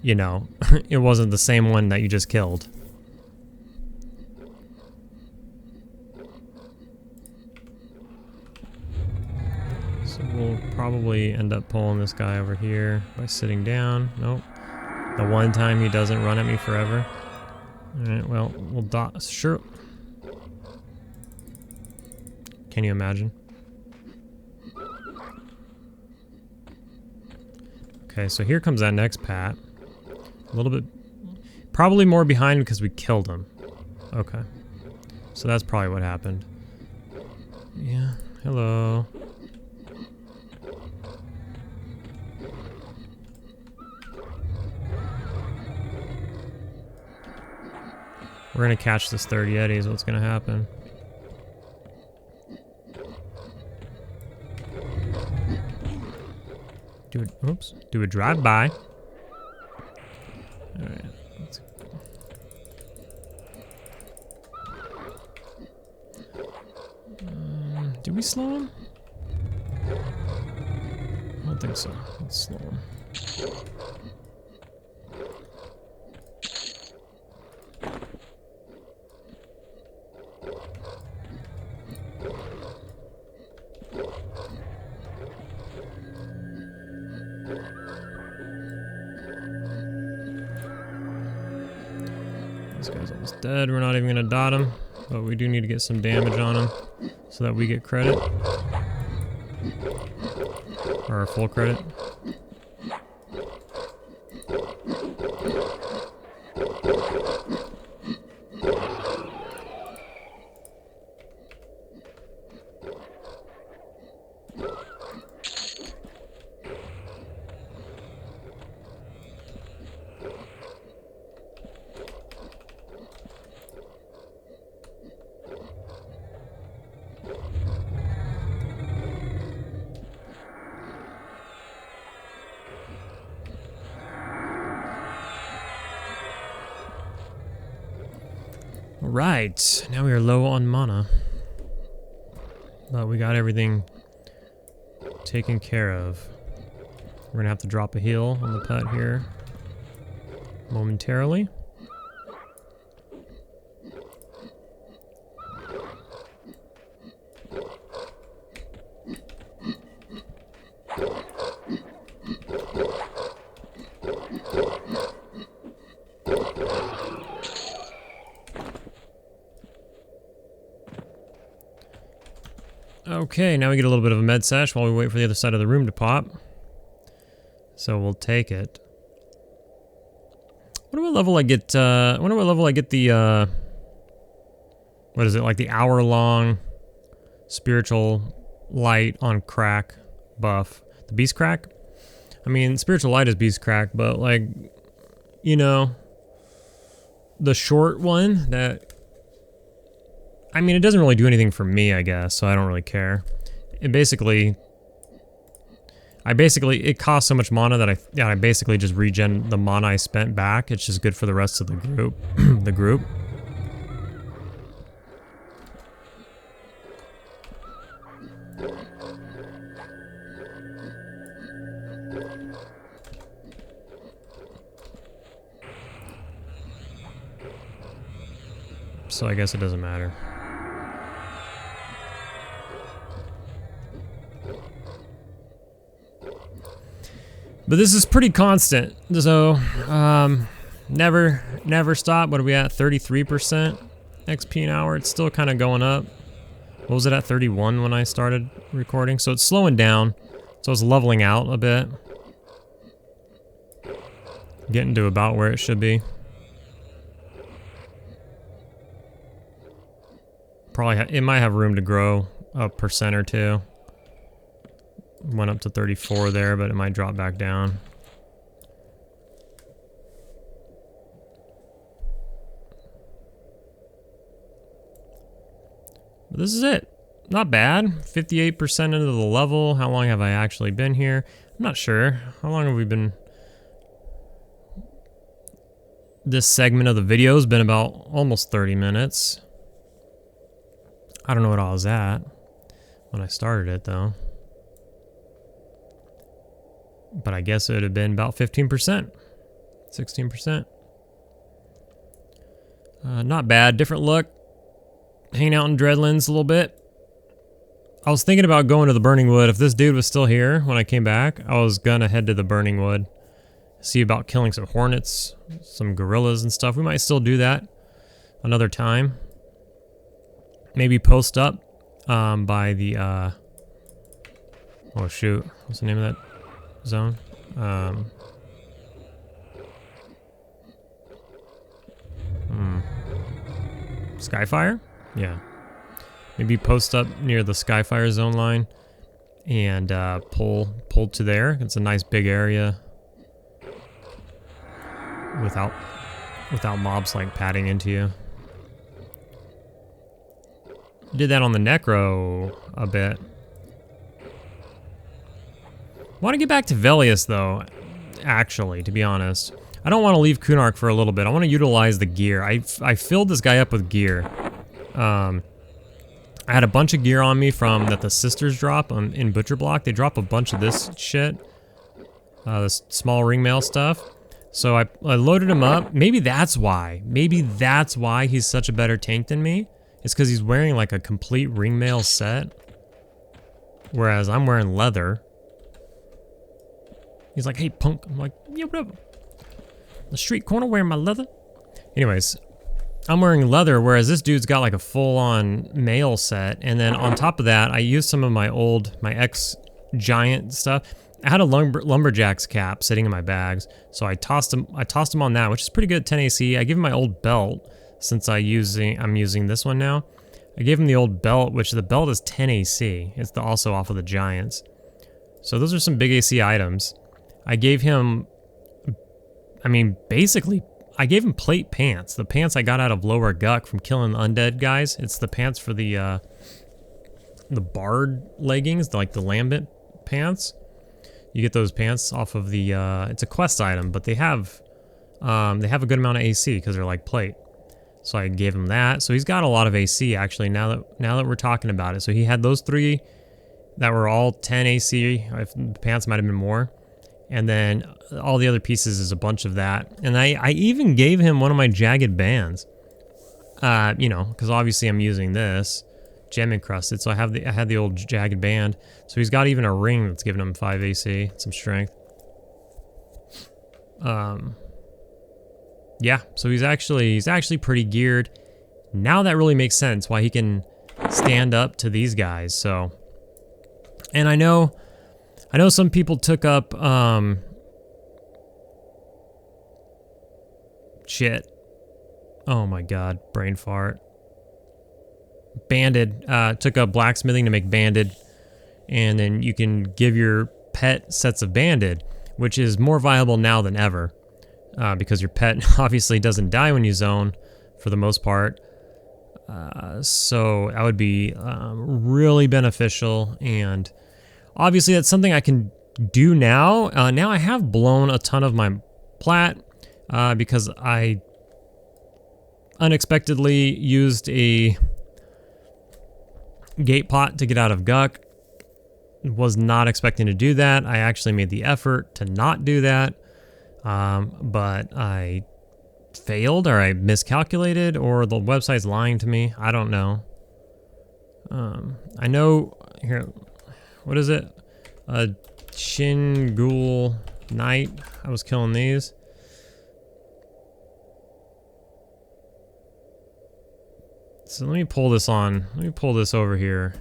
A: you know, it wasn't the same one that you just killed. So we'll probably end up pulling this guy over here by sitting down. Nope. The one time he doesn't run at me forever. Alright, well, we'll sure. Can you imagine? Okay, so here comes that next pat. A little bit, probably more behind because we killed him. Okay, so that's probably what happened. Yeah, hello. We're gonna catch this third Yeti is what's gonna happen. Do a drive-by. Alright. Did we slow him? I don't think so. Let's slow him. This guy's almost dead. We're not even gonna dot him, but we do need to get some damage on him so that we get credit. Or full credit. Alright, now we are low on mana. But we got everything taken care of. We're gonna have to drop a heal on the pet here momentarily. Okay, now we get a little bit of a med sesh while we wait for the other side of the room to pop. So we'll take it. Wonder what level I get, wonder what level I get the, what is it, like the hour-long spiritual light on crack buff. The beast crack? I mean, spiritual light is beast crack, but like, you know, the short one that, I mean, it doesn't really do anything for me, I guess, so I don't really care. It basically, it costs so much mana that I basically just regen the mana I spent back. It's just good for the rest of the group. the group. So I guess it doesn't matter. But this is pretty constant, so never stop. What are we at? 33% XP an hour. It's still kind of going up. What was it at? 31 when I started recording. So it's slowing down. So it's leveling out a bit. Getting to about where it should be. Probably it might have room to grow a percent or two. Went up to 34 there, but it might drop back down. But this is it. Not bad. 58% into the level. How long have I actually been here? I'm not sure. How long have we been? This segment of the video has been about almost 30 minutes. I don't know what I was at when I started it, though. But I guess it would have been about 15%. 16%. Not bad. Different look. Hanging out in Dreadlands a little bit. I was thinking about going to the Burning Wood. If this dude was still here when I came back, I was gonna head to the Burning Wood. See about killing some hornets, some gorillas and stuff. We might still do that another time. Maybe post up by the, oh shoot, what's the name of that zone? Skyfire? Yeah. Maybe post up near the Skyfire zone line and pull to there. It's a nice big area without mobs like padding into you. Did that on the Necro a bit. Want to get back to Velius though, actually, to be honest. I don't want to leave Kunark for a little bit. I want to utilize the gear. I filled this guy up with gear. I had a bunch of gear on me from that the sisters drop in Butcher Block. They drop a bunch of this shit. This small ring mail stuff. So I loaded him up. Maybe that's why. Maybe that's why he's such a better tank than me. It's because he's wearing like a complete ring mail set. Whereas I'm wearing leather. He's like, hey punk. I'm like, yeah, whatever. The street corner wearing my leather. Anyways, I'm wearing leather, whereas this dude's got like a full-on mail set. And then on top of that, I used some of my ex-giant stuff. I had a lumberjack's cap sitting in my bags, so I tossed him on that, which is pretty good at 10 AC. I gave him my old belt, since I'm using this one now. I gave him the old belt, which the belt is 10 AC. It's also off of the Giants. So those are some big AC items. I gave him, I mean, basically, I gave him plate pants. The pants I got out of Lower Guck from killing the undead guys. It's the pants for the bard leggings, like the lambent pants. You get those pants off of the, it's a quest item, but they have a good amount of AC because they're like plate. So I gave him that. So he's got a lot of AC actually now that we're talking about it. So he had those 3 that were all 10 AC. If the pants might have been more. And then all the other pieces is a bunch of that. And I even gave him one of my jagged bands. You know, because obviously I'm using this gem encrusted. So I had the old jagged band. So he's got even a ring that's giving him 5 AC, some strength. Yeah, so he's actually pretty geared. Now that really makes sense why he can stand up to these guys. So, and I know some people took up shit. Oh my god, brain fart. Banded took up blacksmithing to make banded, and then you can give your pet sets of banded, which is more viable now than ever. Because your pet obviously doesn't die when you zone, for the most part. So that would be really beneficial, and obviously that's something I can do now. Now I have blown a ton of my plat because I unexpectedly used a gate pot to get out of Guck. Was not expecting to do that. I actually made the effort to not do that. But I failed, or I miscalculated, or the website's lying to me. I don't know. I know here. What is it? A Shin Ghoul Knight. I was killing these. So let me pull this on. Let me pull this over here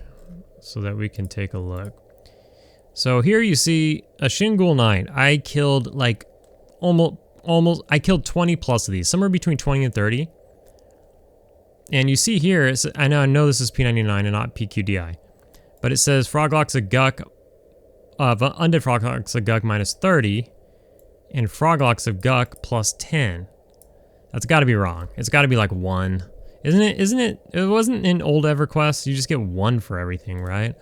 A: so that we can take a look. So here you see a Shin Ghoul Knight. I killed like almost I killed 20 plus of these, somewhere between 20 and 30. And you see here, I know this is P99 and not PQDI, but it says Froglocks of Guck, Undead Froglocks of Guck minus 30, and Froglocks of Guck plus 10. That's got to be wrong. It's got to be like 1. Isn't it? It wasn't in old EverQuest. You just get 1 for everything, right?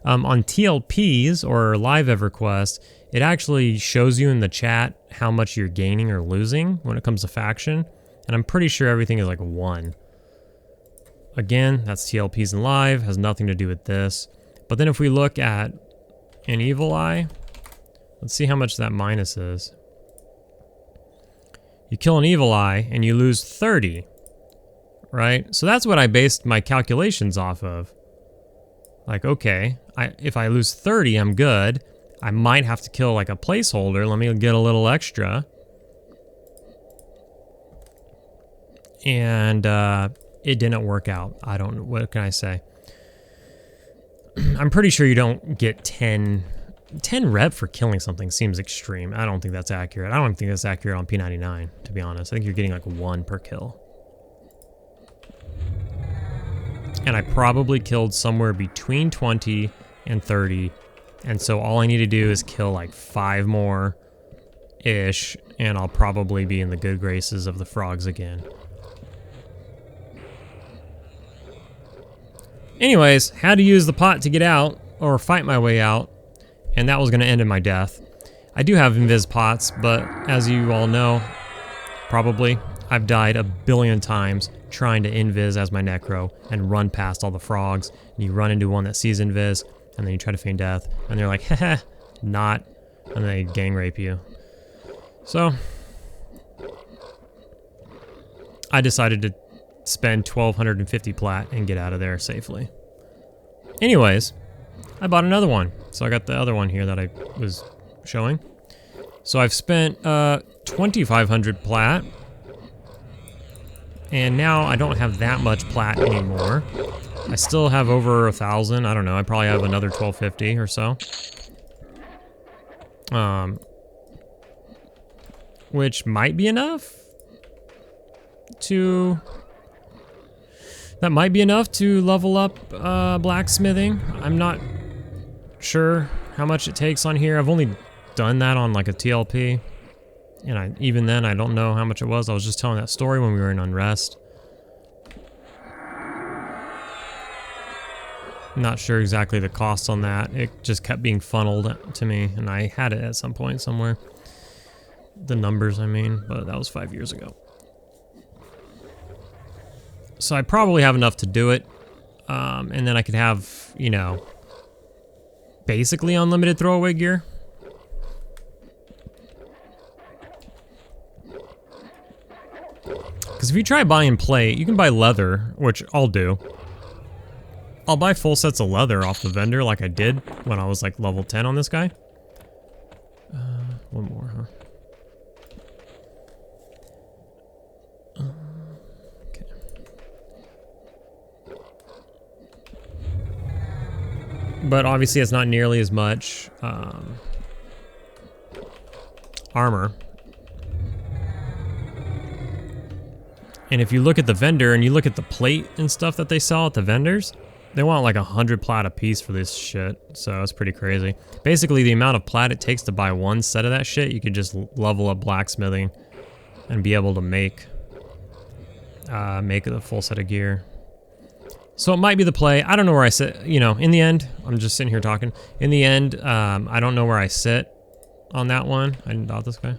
A: On TLPs or live EverQuest, it actually shows you in the chat how much you're gaining or losing when it comes to faction. And I'm pretty sure everything is like 1. Again, that's TLPs and live, has nothing to do with this. But then if we look at an Evil Eye, let's see how much that minus is. You kill an Evil Eye and you lose 30, right? So that's what I based my calculations off of. Like, okay, if I lose 30, I'm good. I might have to kill like a placeholder. Let me get a little extra. And it didn't work out. I don't know. What can I say? I'm pretty sure you don't get 10 rep for killing something. Seems extreme. I don't think that's accurate. I don't think that's accurate on P99, to be honest. I think you're getting like 1 per kill. And I probably killed somewhere between 20 and 30. And so all I need to do is kill like 5 more-ish, and I'll probably be in the good graces of the frogs again. Anyways, had to use the pot to get out, or fight my way out, and that was going to end in my death. I do have invis pots, but as you all know, probably, I've died a billion times trying to invis as my necro and run past all the frogs, and you run into one that sees invis, and then you try to feign death, and they're like, haha, not, and they gang rape you. So, I decided to spend 1,250 plat and get out of there safely. Anyways, I bought another one. So I got the other one here that I was showing. So I've spent 2,500 plat. And now I don't have that much plat anymore. I still have over 1,000. I don't know. I probably have another 1,250 or so. Which might be enough to... That might be enough to level up blacksmithing. I'm not sure how much it takes on here. I've only done that on like a TLP. And even then, I don't know how much it was. I was just telling that story when we were in Unrest. I'm not sure exactly the cost on that. It just kept being funneled to me, and I had it at some point somewhere. The numbers, I mean, but that was 5 years ago. So I probably have enough to do it. And then I could have, you know, basically unlimited throwaway gear. Because if you try buying plate, you can buy leather, which I'll do. I'll buy full sets of leather off the vendor like I did when I was like level 10 on this guy. One more, huh? Okay. But obviously it's not nearly as much armor. And if you look at the vendor and you look at the plate and stuff that they sell at the vendors, they want like 100 plat a piece for this shit. So it's pretty crazy. Basically, the amount of plat it takes to buy one set of that shit, you could just level up blacksmithing and be able to make a full set of gear. So it might be the play. I don't know where I sit. You know, in the end, I'm just sitting here talking. In the end, I don't know where I sit on that one. I didn't doubt this guy.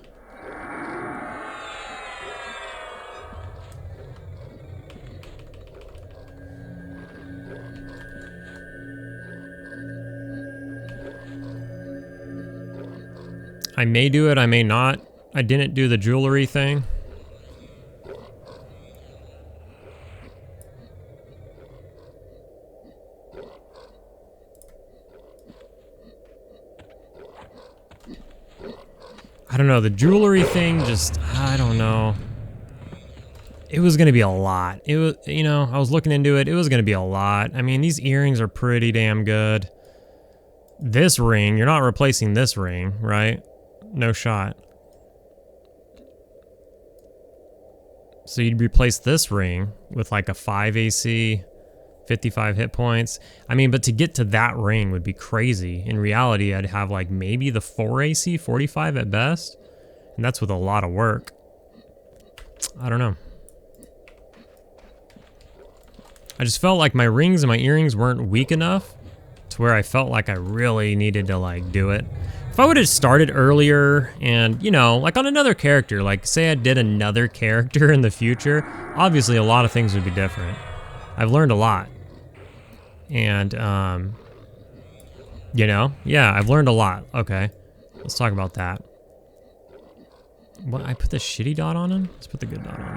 A: I may do it, I may not. I didn't do the jewelry thing. I don't know, the jewelry thing just, I don't know. It was gonna be a lot. It was, you know, I was looking into it, it was gonna be a lot. I mean, these earrings are pretty damn good. This ring, you're not replacing this ring, right? No shot. So you'd replace this ring with like a 5 AC, 55 hit points. I mean, but to get to that ring would be crazy. In reality, I'd have like maybe the 4 AC, 45 at best. And that's with a lot of work. I don't know. I just felt like my rings and my earrings weren't weak enough to where I felt like I really needed to like do it. If I would have started earlier and, you know, like on another character, like say I did another character in the future, obviously a lot of things would be different. I've learned a lot. And, you know, yeah, I've learned a lot. Okay, let's talk about that. What, I put the shitty dot on him? Let's put the good dot on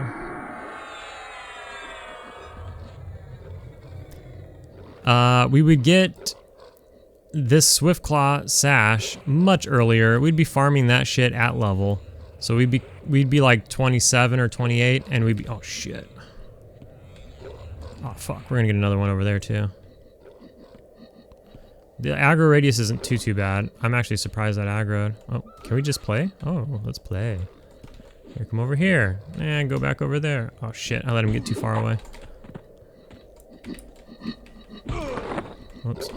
A: him. We would get this Swiftclaw sash much earlier. We'd be farming that shit at level. So we'd be like 27 or 28 and we'd be, oh shit. Oh fuck, we're gonna get another one over there too. The aggro radius isn't too bad. I'm actually surprised that aggroed. Oh, can we just play? Oh, let's play. Here, come over here. And go back over there. Oh shit, I let him get too far away. Whoops.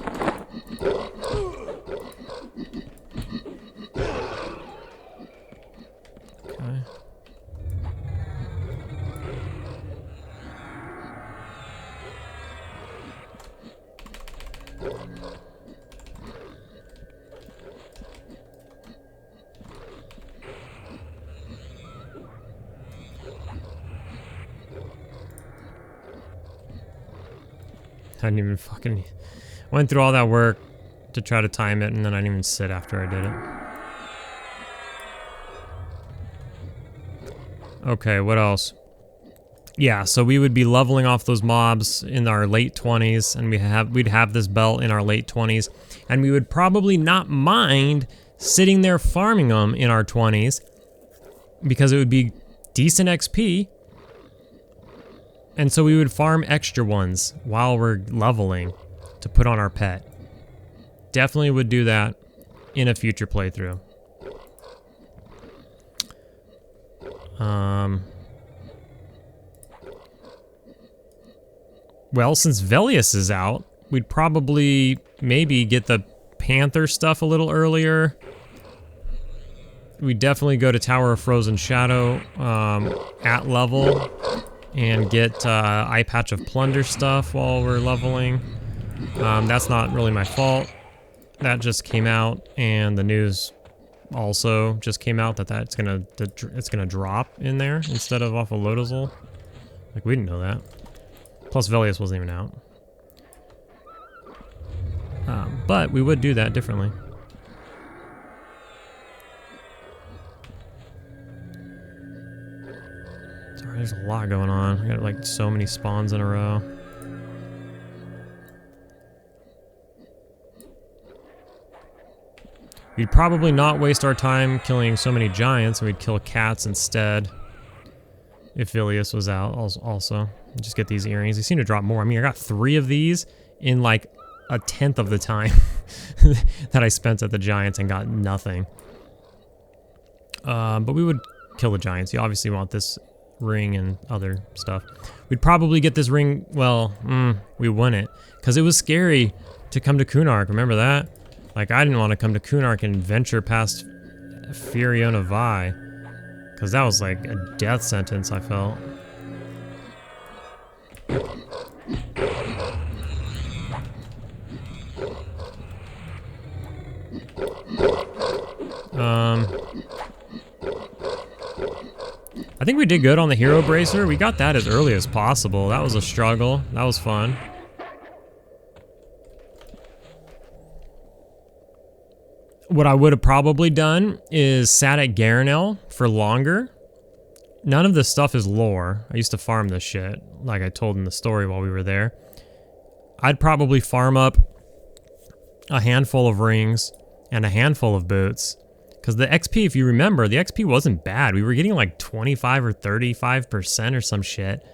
A: Okay. I didn't even fucking... Went through all that work to try to time it, and then I didn't even sit after I did it. Okay, what else? Yeah, so we would be leveling off those mobs in our late 20s, and we'd have this belt in our late 20s, and we would probably not mind sitting there farming them in our 20s, because it would be decent XP, and so we would farm extra ones while we're leveling to put on our pet. Definitely would do that in a future playthrough. Well, since Velius is out, we'd probably maybe get the Panther stuff a little earlier. We'd definitely go to Tower of Frozen Shadow at level and get Eye Patch of Plunder stuff while we're leveling. That's not really my fault. That just came out, and the news also just came out that it's gonna drop in there instead of off of Lodazol. Like, we didn't know that. Plus Velius wasn't even out. But we would do that differently. Sorry, there's a lot going on. I got like so many spawns in a row. We'd probably not waste our time killing so many giants, and we'd kill cats instead. If Velius was out also. Just get these earrings. They seem to drop more. I mean, I got 3 of these in like a 10th of the time that I spent at the giants and got nothing. But we would kill the giants. You obviously want this ring and other stuff. We'd probably get this ring, well, we wouldn't. Because it was scary to come to Kunark, remember that? Like, I didn't want to come to Kunark and venture past Furiona Vi. Because that was like a death sentence, I felt. I think we did good on the Hero Bracer. We got that as early as possible. That was a struggle. That was fun. What I would have probably done is sat at Garanel for longer. None of this stuff is lore. I used to farm this shit, like I told in the story while we were there. I'd probably farm up a handful of rings and a handful of boots. Because the XP, if you remember, the XP wasn't bad. We were getting like 25 or 35% or some shit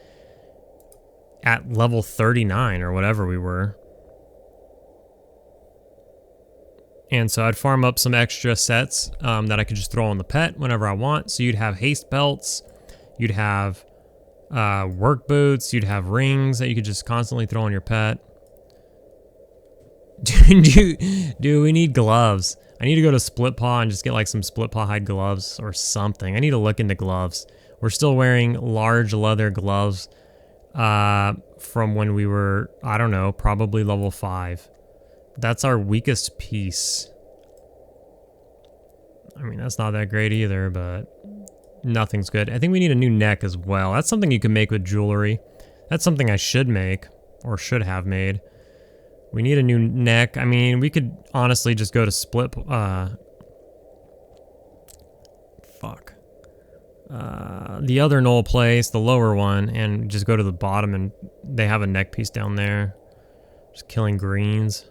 A: at level 39 or whatever we were. And so I'd farm up some extra sets that I could just throw on the pet whenever I want. So you'd have haste belts, you'd have work boots, you'd have rings that you could just constantly throw on your pet. Dude, we need gloves. I need to go to Split Paw and just get like some Split Paw hide gloves or something. I need to look into gloves. We're still wearing large leather gloves from when we were, I don't know, probably level 5. That's our weakest piece. I mean, that's not that great either, but nothing's good. I think we need a new neck as well. That's something you can make with jewelry. That's something I should make, or should have made. We need a new neck. I mean, we could honestly just go to Split... the other knoll place, the lower one, and just go to the bottom, and they have a neck piece down there. Just killing greens.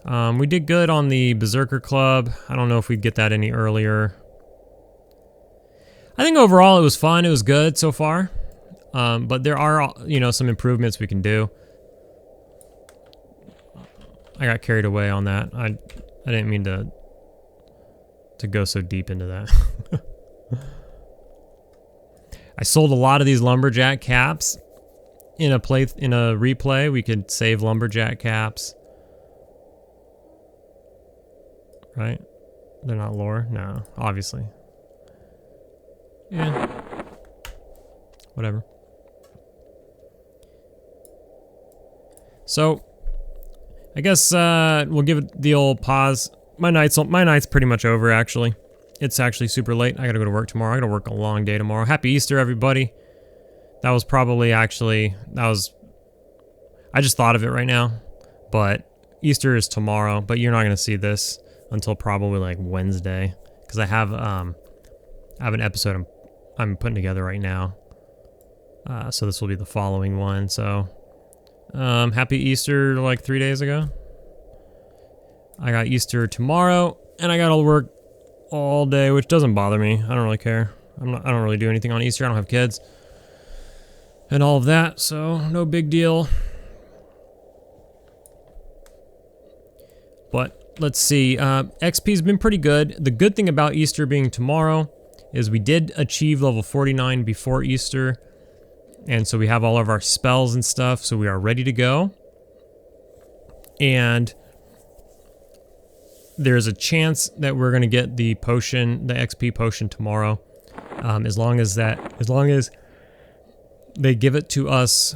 A: We did good on the Berserker Club. I don't know if we'd get that any earlier. I think overall it was fun. It was good so far. But there are, you know, some improvements we can do. I got carried away on that. I didn't mean to go so deep into that. I sold a lot of these lumberjack caps. In a replay, we could save lumberjack caps. Right? They're not lore? No, obviously. Yeah. Whatever. So, I guess we'll give it the old pause. My night's pretty much over, actually. It's actually super late. I gotta go to work tomorrow. I gotta work a long day tomorrow. Happy Easter, everybody. That was probably actually... I just thought of it right now. But Easter is tomorrow. But you're not gonna see this until probably like Wednesday, because I have an episode I'm putting together right now. So this will be the following one. So happy Easter like 3 days ago. I got Easter tomorrow, and I gotta work all day, which doesn't bother me. I don't really care. I don't really do anything on Easter. I don't have kids and all of that, so no big deal. But let's see, XP's been pretty good. The good thing about Easter being tomorrow is we did achieve level 49 before Easter, and so we have all of our spells and stuff, so we are ready to go. And there's a chance that we're gonna get the potion, the XP potion tomorrow, as long as they give it to us,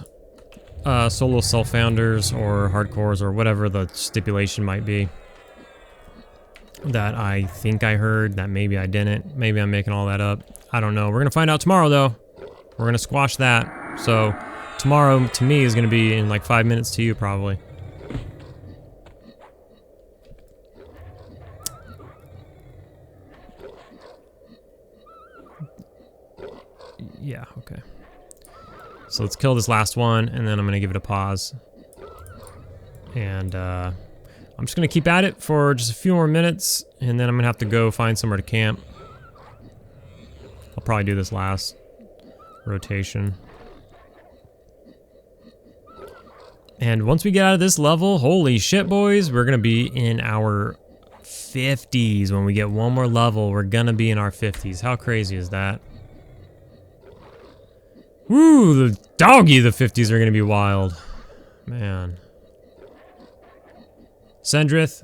A: solo self-founders or hardcores or whatever the stipulation might be. That I think I heard, that maybe I didn't. Maybe I'm making all that up. I don't know. We're gonna find out tomorrow, though. We're gonna squash that. So, tomorrow to me is gonna be in like 5 minutes to you probably. Yeah, okay. So let's kill this last one, and then I'm gonna give it a pause. And I'm just gonna keep at it for just a few more minutes, and then I'm gonna have to go find somewhere to camp. I'll probably do this last rotation. And once we get out of this level, holy shit, boys, we're gonna be in our 50s. When we get one more level, we're gonna be in our 50s. How crazy is that? Woo, the doggy, the 50s are gonna be wild. Man. Sendrith,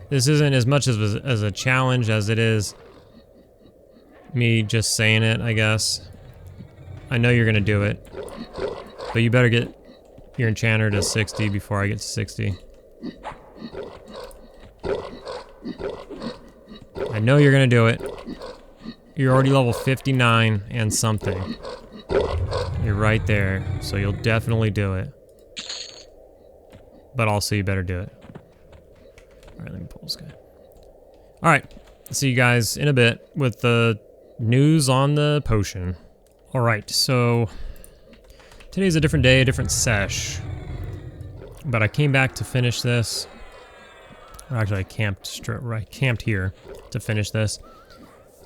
A: this isn't as much as a challenge as it is me just saying it, I guess. I know you're gonna do it, but you better get your enchanter to 60 before I get to 60. I know you're gonna do it. You're already level 59 and something. You're right there, so you'll definitely do it. But also you better do it. Alright, let me pull this guy. Alright, see you guys in a bit with the news on the potion. Alright, so today's a different day, a different sesh. But I came back to finish this. Or actually, I camped here to finish this.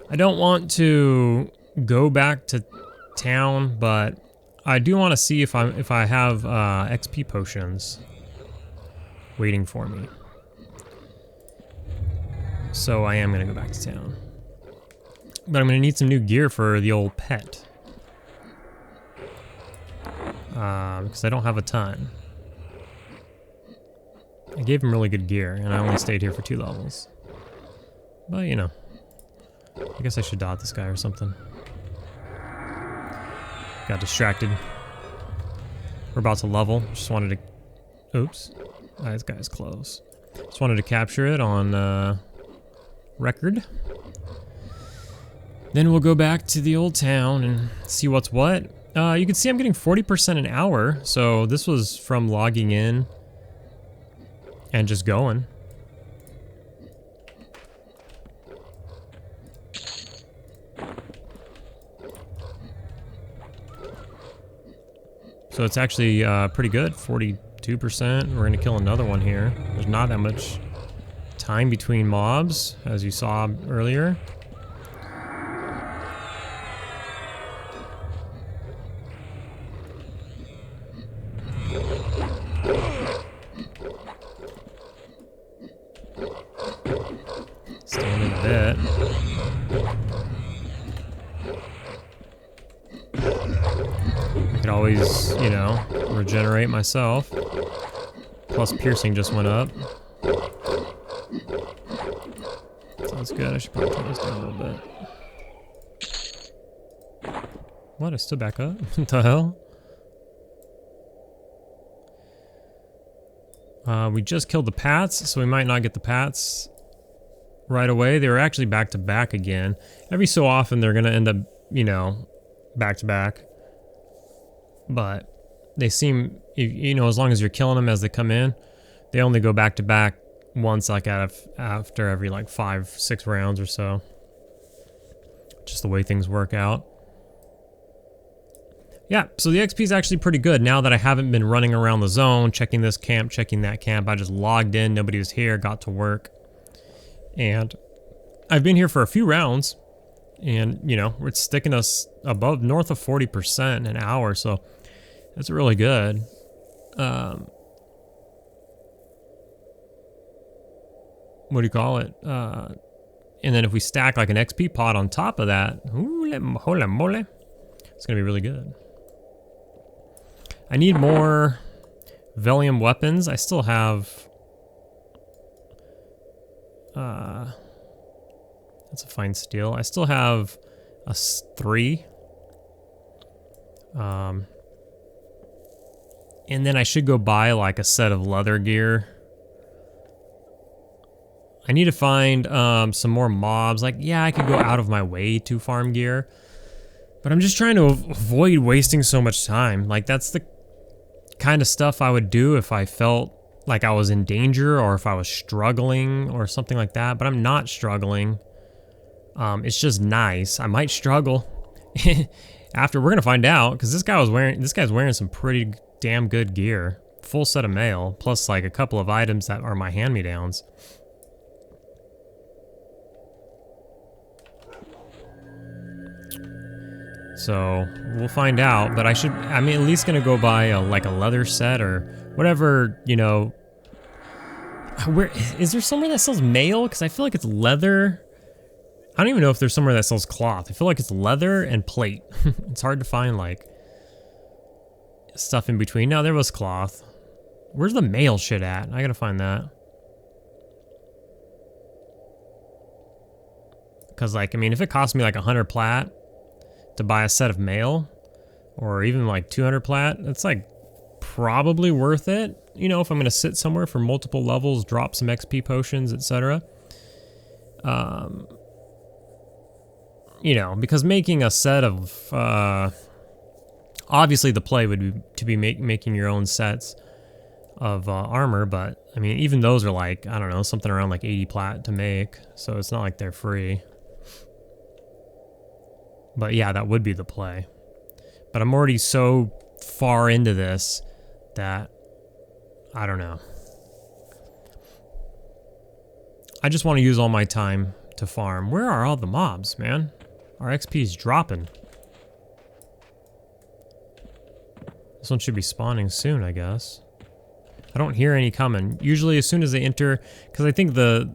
A: I don't want to go back to town, but I do want to see if I have XP potions waiting for me. So I am gonna go back to town, but I'm gonna need some new gear for the old pet because I don't have a ton. I gave him really good gear, and I only stayed here for 2 levels. But you know, I guess I should dot this guy or something. Got distracted. We're about to level. Just wanted to... Oops. This guy's close. Just wanted to capture it on record. Then we'll go back to the old town and see what's what. You can see I'm getting 40% an hour. So this was from logging in and just going. So it's actually pretty good, 42%. We're gonna kill another one here. There's not that much time between mobs, as you saw earlier. Stand in a bit. I could always, you know, regenerate myself. Plus piercing just went up. Sounds good. I should probably turn this down a little bit. What? I still back up? What the hell? We just killed the Pats, so we might not get the Pats right away. They were actually back to back again. Every so often they're gonna end up, you know, back to back. But they seem, you know, as long as you're killing them as they come in, they only go back to back once, like after every like 5-6 rounds or so. Just the way things work out. Yeah, so the XP is actually pretty good now that I haven't been running around the zone, checking this camp, checking that camp. I just logged in, nobody was here, got to work. And I've been here for a few rounds, and you know, it's sticking us above north of 40% an hour, so that's really good. What do you call it? And then if we stack like an XP pot on top of that, hola mole, it's gonna be really good. I need more Velium weapons. I still have... that's a fine steel. I still have a 3. And then I should go buy like a set of leather gear. I need to find some more mobs. Like, yeah, I could go out of my way to farm gear. But I'm just trying to avoid wasting so much time. Like, that's the kind of stuff I would do if I felt like I was in danger or if I was struggling or something like that. But I'm not struggling. It's just nice. I might struggle. After, we're gonna find out, because this guy's wearing some pretty damn good gear. Full set of mail, plus like a couple of items that are my hand-me-downs. So we'll find out, but I'm at least gonna go buy like a leather set or whatever, you know. Where is there somewhere that sells mail? Because I feel like it's leather. I don't even know if there's somewhere that sells cloth. I feel like it's leather and plate. It's hard to find like stuff in between. No, there was cloth. Where's the mail shit at? I gotta find that. Because like, I mean, if it costs me like 100 plat to buy a set of mail, or even like 200 plat, that's like probably worth it. You know, if I'm gonna sit somewhere for multiple levels, drop some XP potions, etc. You know, because making a set of, obviously the play would be to be making your own sets of armor, but I mean, even those are like, I don't know, something around like 80 plat to make, so it's not like they're free. But yeah, that would be the play. But I'm already so far into this that I don't know. I just want to use all my time to farm. Where are all the mobs, man? Our XP is dropping. This one should be spawning soon, I guess. I don't hear any coming. Usually as soon as they enter, because I think the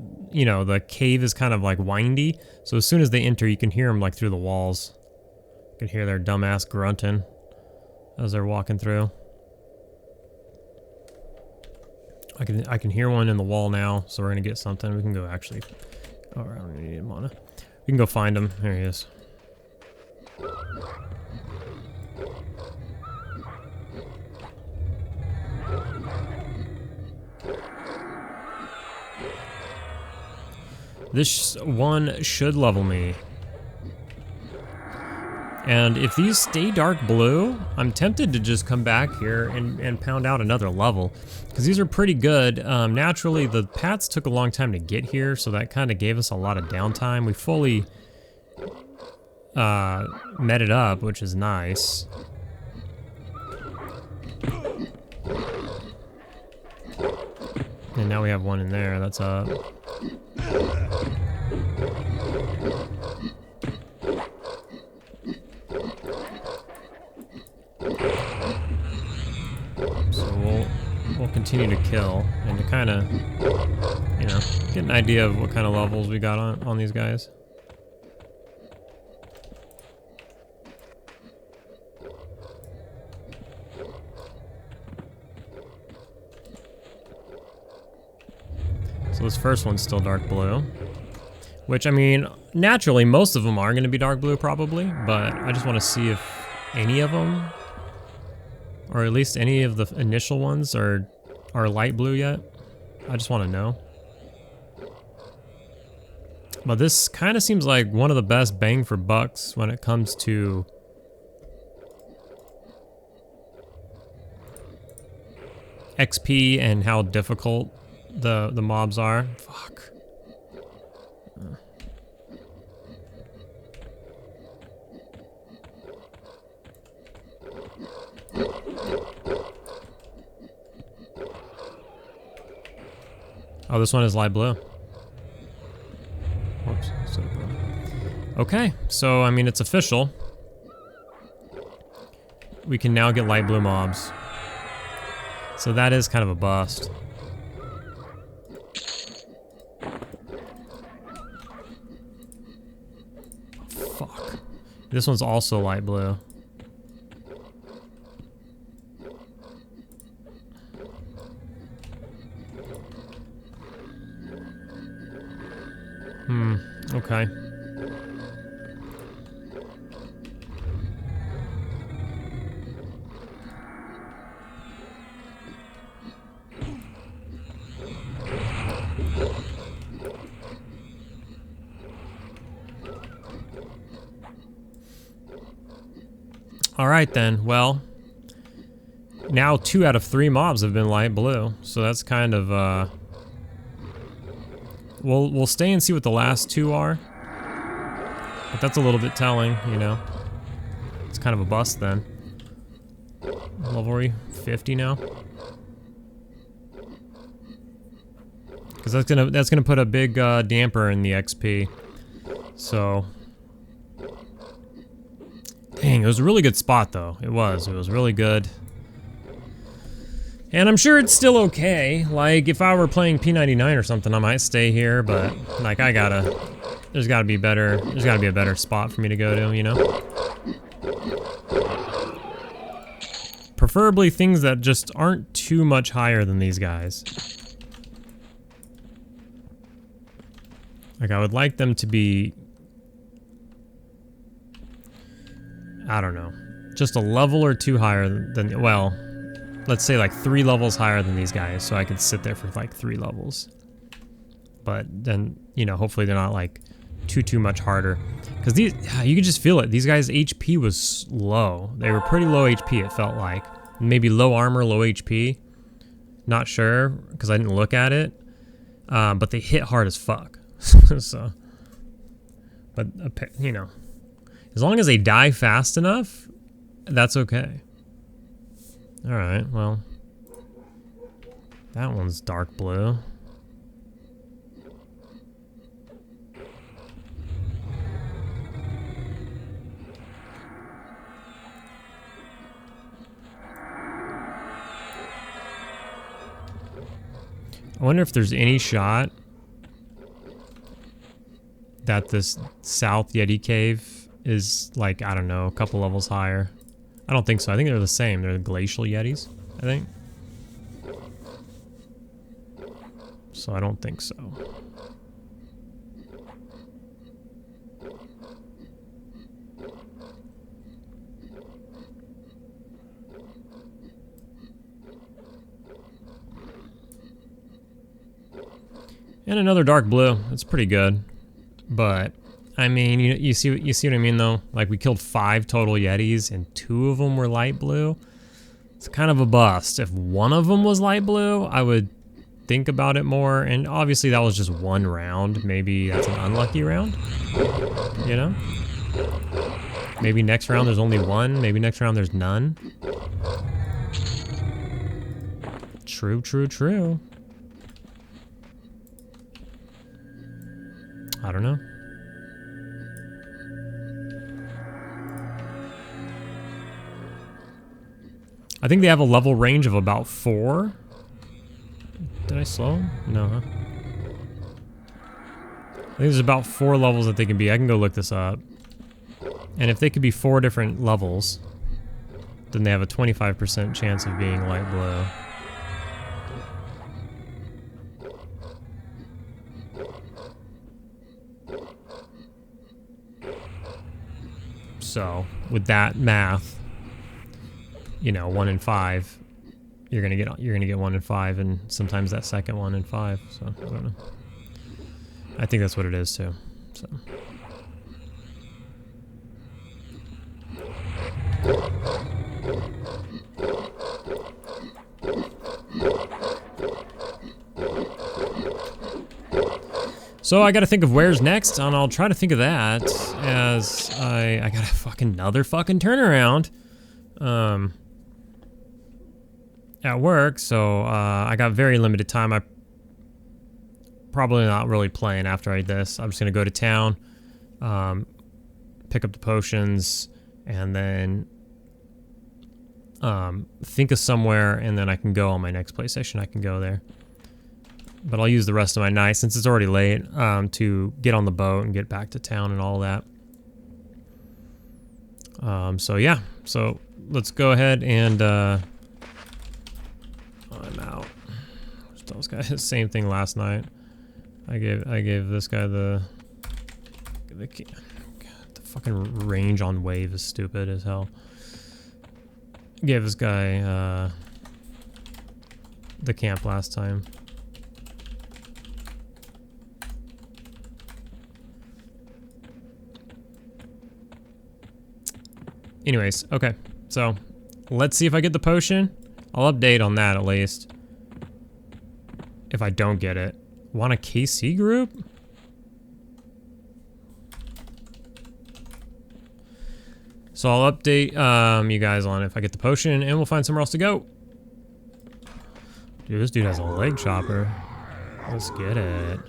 A: cave is kind of like windy, so as soon as they enter, you can hear them like through the walls. You can hear their dumbass grunting as they're walking through. I can hear one in the wall now, so we're gonna get something. We can go actually. Oh, I don't need mana. We can go find him. There he is. This one should level me. And if these stay dark blue, I'm tempted to just come back here and pound out another level. Because these are pretty good. Naturally, the paths took a long time to get here, so that kind of gave us a lot of downtime. We fully met it up, which is nice. And now we have one in there, that's up. So we'll continue to kill and to kind of, you know, get an idea of what kind of levels we got on these guys. So this first one's still dark blue, which, I mean, naturally most of them are going to be dark blue probably, but I just want to see if any of them, or at least any of the initial ones, are light blue yet. I just want to know. But this kind of seems like one of the best bang for bucks when it comes to XP and how difficult the mobs are. Fuck. Oh, this one is light blue. Whoops. Okay, so I mean, it's official. We can now get light blue mobs. So that is kind of a bust. Fuck. This one's also light blue. Okay. Alright then, well. Now 2 out of 3 mobs have been light blue, so that's kind of, we'll stay and see what the last 2 are. But that's a little bit telling, you know. It's kind of a bust then. Level 50 now. Because that's gonna put a big damper in the XP. So, dang, it was a really good spot though. It was really good. And I'm sure it's still okay. Like, if I were playing P99 or something, I might stay here, but, like, there's gotta be a better spot for me to go to, you know? Preferably things that just aren't too much higher than these guys. Like, I would like them to be, I don't know, just a level or 2 higher than, well, let's say like 3 levels higher than these guys, so I could sit there for like 3 levels. But then, you know, hopefully they're not like too much harder. Because these, you can just feel it. These guys' HP was low. They were pretty low HP, it felt like. Maybe low armor, low HP. Not sure, because I didn't look at it. But they hit hard as fuck. So, but, you know, as long as they die fast enough, that's okay. Alright, well, that one's dark blue. I wonder if there's any shot that this South Yeti cave is like, I don't know, a couple levels higher. I don't think so. I think they're the same. They're the glacial Yetis, I think. So I don't think so. And another dark blue. It's pretty good. But I mean, you see what I mean though? Like, we killed 5 total Yetis and 2 of them were light blue. It's kind of a bust. If one of them was light blue, I would think about it more. And obviously that was just 1 round. Maybe that's an unlucky round, you know? Maybe next round there's only 1. Maybe next round there's none. True, true, true. I don't know. I think they have a level range of about 4. Did I slow them? No, huh? I think there's about 4 levels that they can be. I can go look this up. And if they could be 4 different levels, then they have a 25% chance of being light blue. So, with that math, you know, 1 in 5, you're gonna get 1 in 5, and sometimes that second 1 in 5. So I don't know. I think that's what it is too. So. So I gotta think of where's next, and I'll try to think of that as I got another fucking turnaround at work, so I got very limited time. I probably not really playing after this. I'm just gonna go to town, pick up the potions, and then think of somewhere, and then I can go on my next PlayStation. I can go there. But I'll use the rest of my night, since it's already late, to get on the boat and get back to town and all that. So yeah, so let's go ahead and I'm out. Those guys, same thing last night. I gave this guy the fucking range on wave is stupid as hell. Gave this guy the camp last time. Anyways, okay. So, let's see if I get the potion. I'll update on that at least. If I don't get it. Want a KC group? So I'll update you guys on if I get the potion, and we'll find somewhere else to go. Dude, this dude has a leg chopper. Let's get it.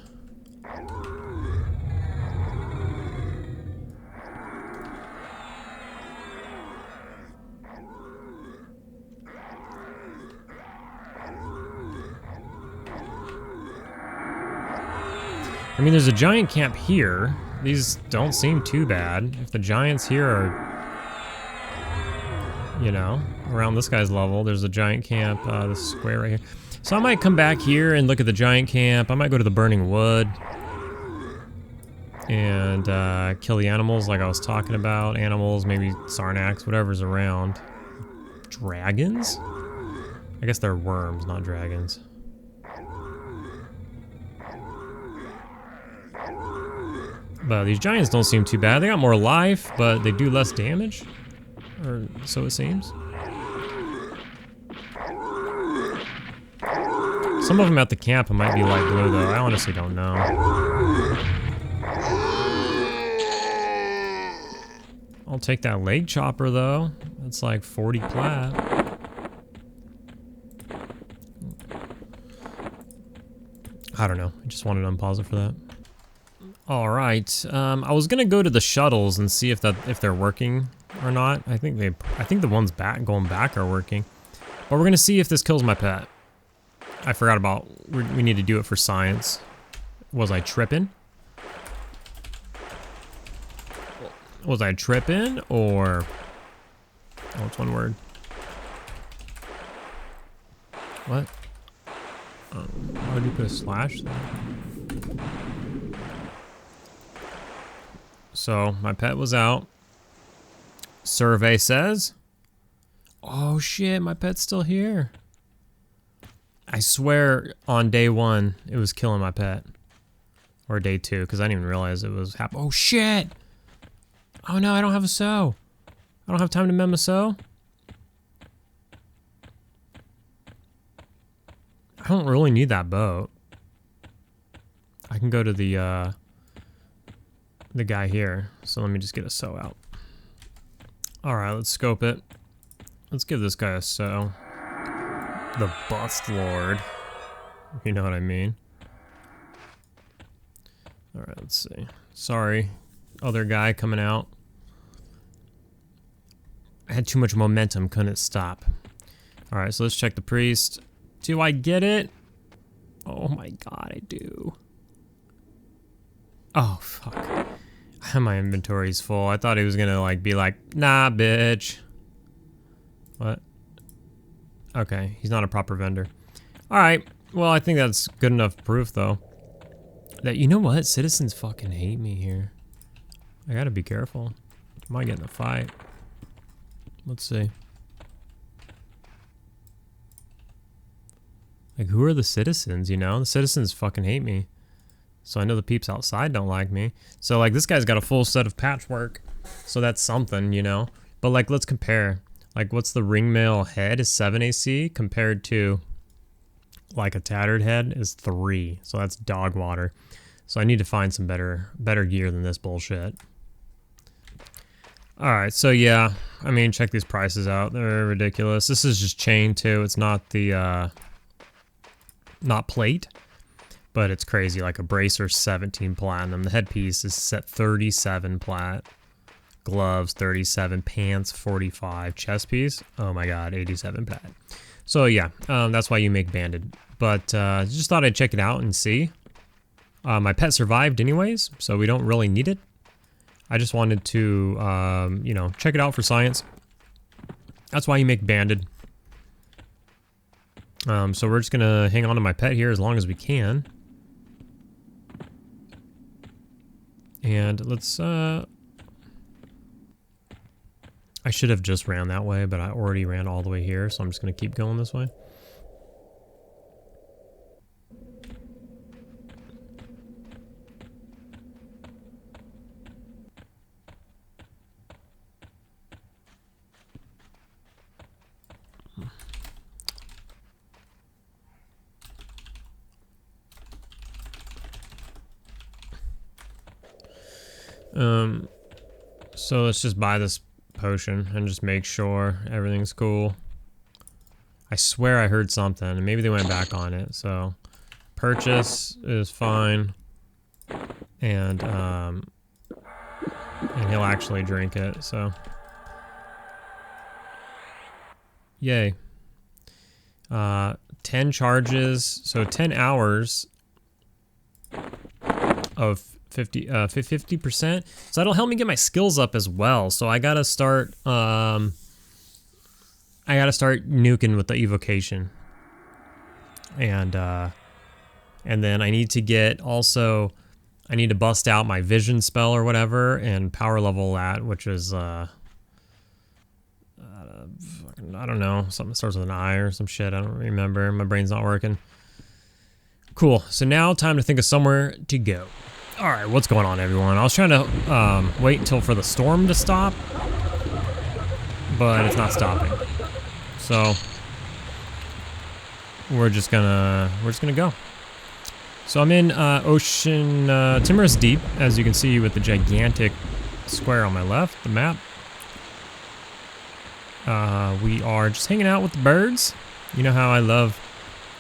A: I mean, there's a giant camp here. These don't seem too bad. If the giants here are, you know, around this guy's level, there's a giant camp, this square right here. So I might come back here and look at the giant camp. I might go to the burning wood and kill the animals like I was talking about. Animals, maybe Sarnax, whatever's around. Dragons? I guess they're worms, not dragons. But these giants don't seem too bad. They got more life, but they do less damage. Or so it seems. Some of them at the camp might be light blue though. I honestly don't know. I'll take that leg chopper though. That's like 40 plat. I don't know. I just wanted to unpause it for that. All right. I was gonna go to the shuttles and see if they're working or not. I think the ones going back are working. But we're gonna see if this kills my pet. I forgot about, we need to do it for science. Was I tripping? Was I tripping or, oh, it's one word. What? Why would you put a slash there? So my pet was out. Survey says, oh shit, my pet's still here. I swear on day 1, it was killing my pet. Or day 2, because I didn't even realize it was happening. Oh shit! Oh no, I don't have a sew. I don't have time to mem a sew. I don't really need that boat. I can go to the guy here. So let me just get a sew out. Alright, let's scope it. Let's give this guy a sew. The Beastlord. You know what I mean. Alright, let's see. Sorry, other guy coming out. I had too much momentum, couldn't stop. Alright, so let's check the priest. Do I get it? Oh my god, I do. Oh, fuck. My inventory's full. I thought he was gonna like be like, nah, bitch. What? Okay, he's not a proper vendor. Alright, well, I think that's good enough proof, though. That, you know what? Citizens fucking hate me here. I gotta be careful. I might get in a fight. Let's see. Like, who are the citizens, you know? The citizens fucking hate me. So I know the peeps outside don't like me. So, like, this guy's got a full set of patchwork. So that's something, you know? But, like, let's compare. Like, what's the ringmail head is 7 AC compared to, like, a tattered head is 3. So that's dog water. So I need to find some better gear than this bullshit. Alright, so yeah. I mean, check these prices out. They're ridiculous. This is just chain, too. It's not the, not plate. But it's crazy, like a bracer 17 platinum. The headpiece is set 37 plat. Gloves 37, pants 45, chest piece, oh my god, 87 plat. So yeah, that's why you make banded. But just thought I'd check it out and see. My pet survived anyways, so we don't really need it. I just wanted to, you know, check it out for science. That's why you make banded. So we're just gonna hang on to my pet here as long as we can. And let's, I should have just ran that way, but I already ran all the way here, so I'm just gonna keep going this way. So let's just buy this potion and just make sure everything's cool. I swear I heard something, and maybe they went back on it, so purchase is fine. And he'll actually drink it, so yay. 10 charges, so 10 hours of 50%. So that'll help me get my skills up as well. So I gotta start nuking with the evocation. And then I need to get also, I need to bust out my vision spell or whatever and power level that, which is I don't know, something that starts with an I or some shit. I don't remember. My brain's not working. Cool. So now time to think of somewhere to go. All right, what's going on, everyone? I was trying to wait until for the storm to stop, but it's not stopping. So we're just gonna go. So I'm in Ocean Timorous Deep, as you can see with the gigantic square on my left, the map. We are just hanging out with the birds. You know how I love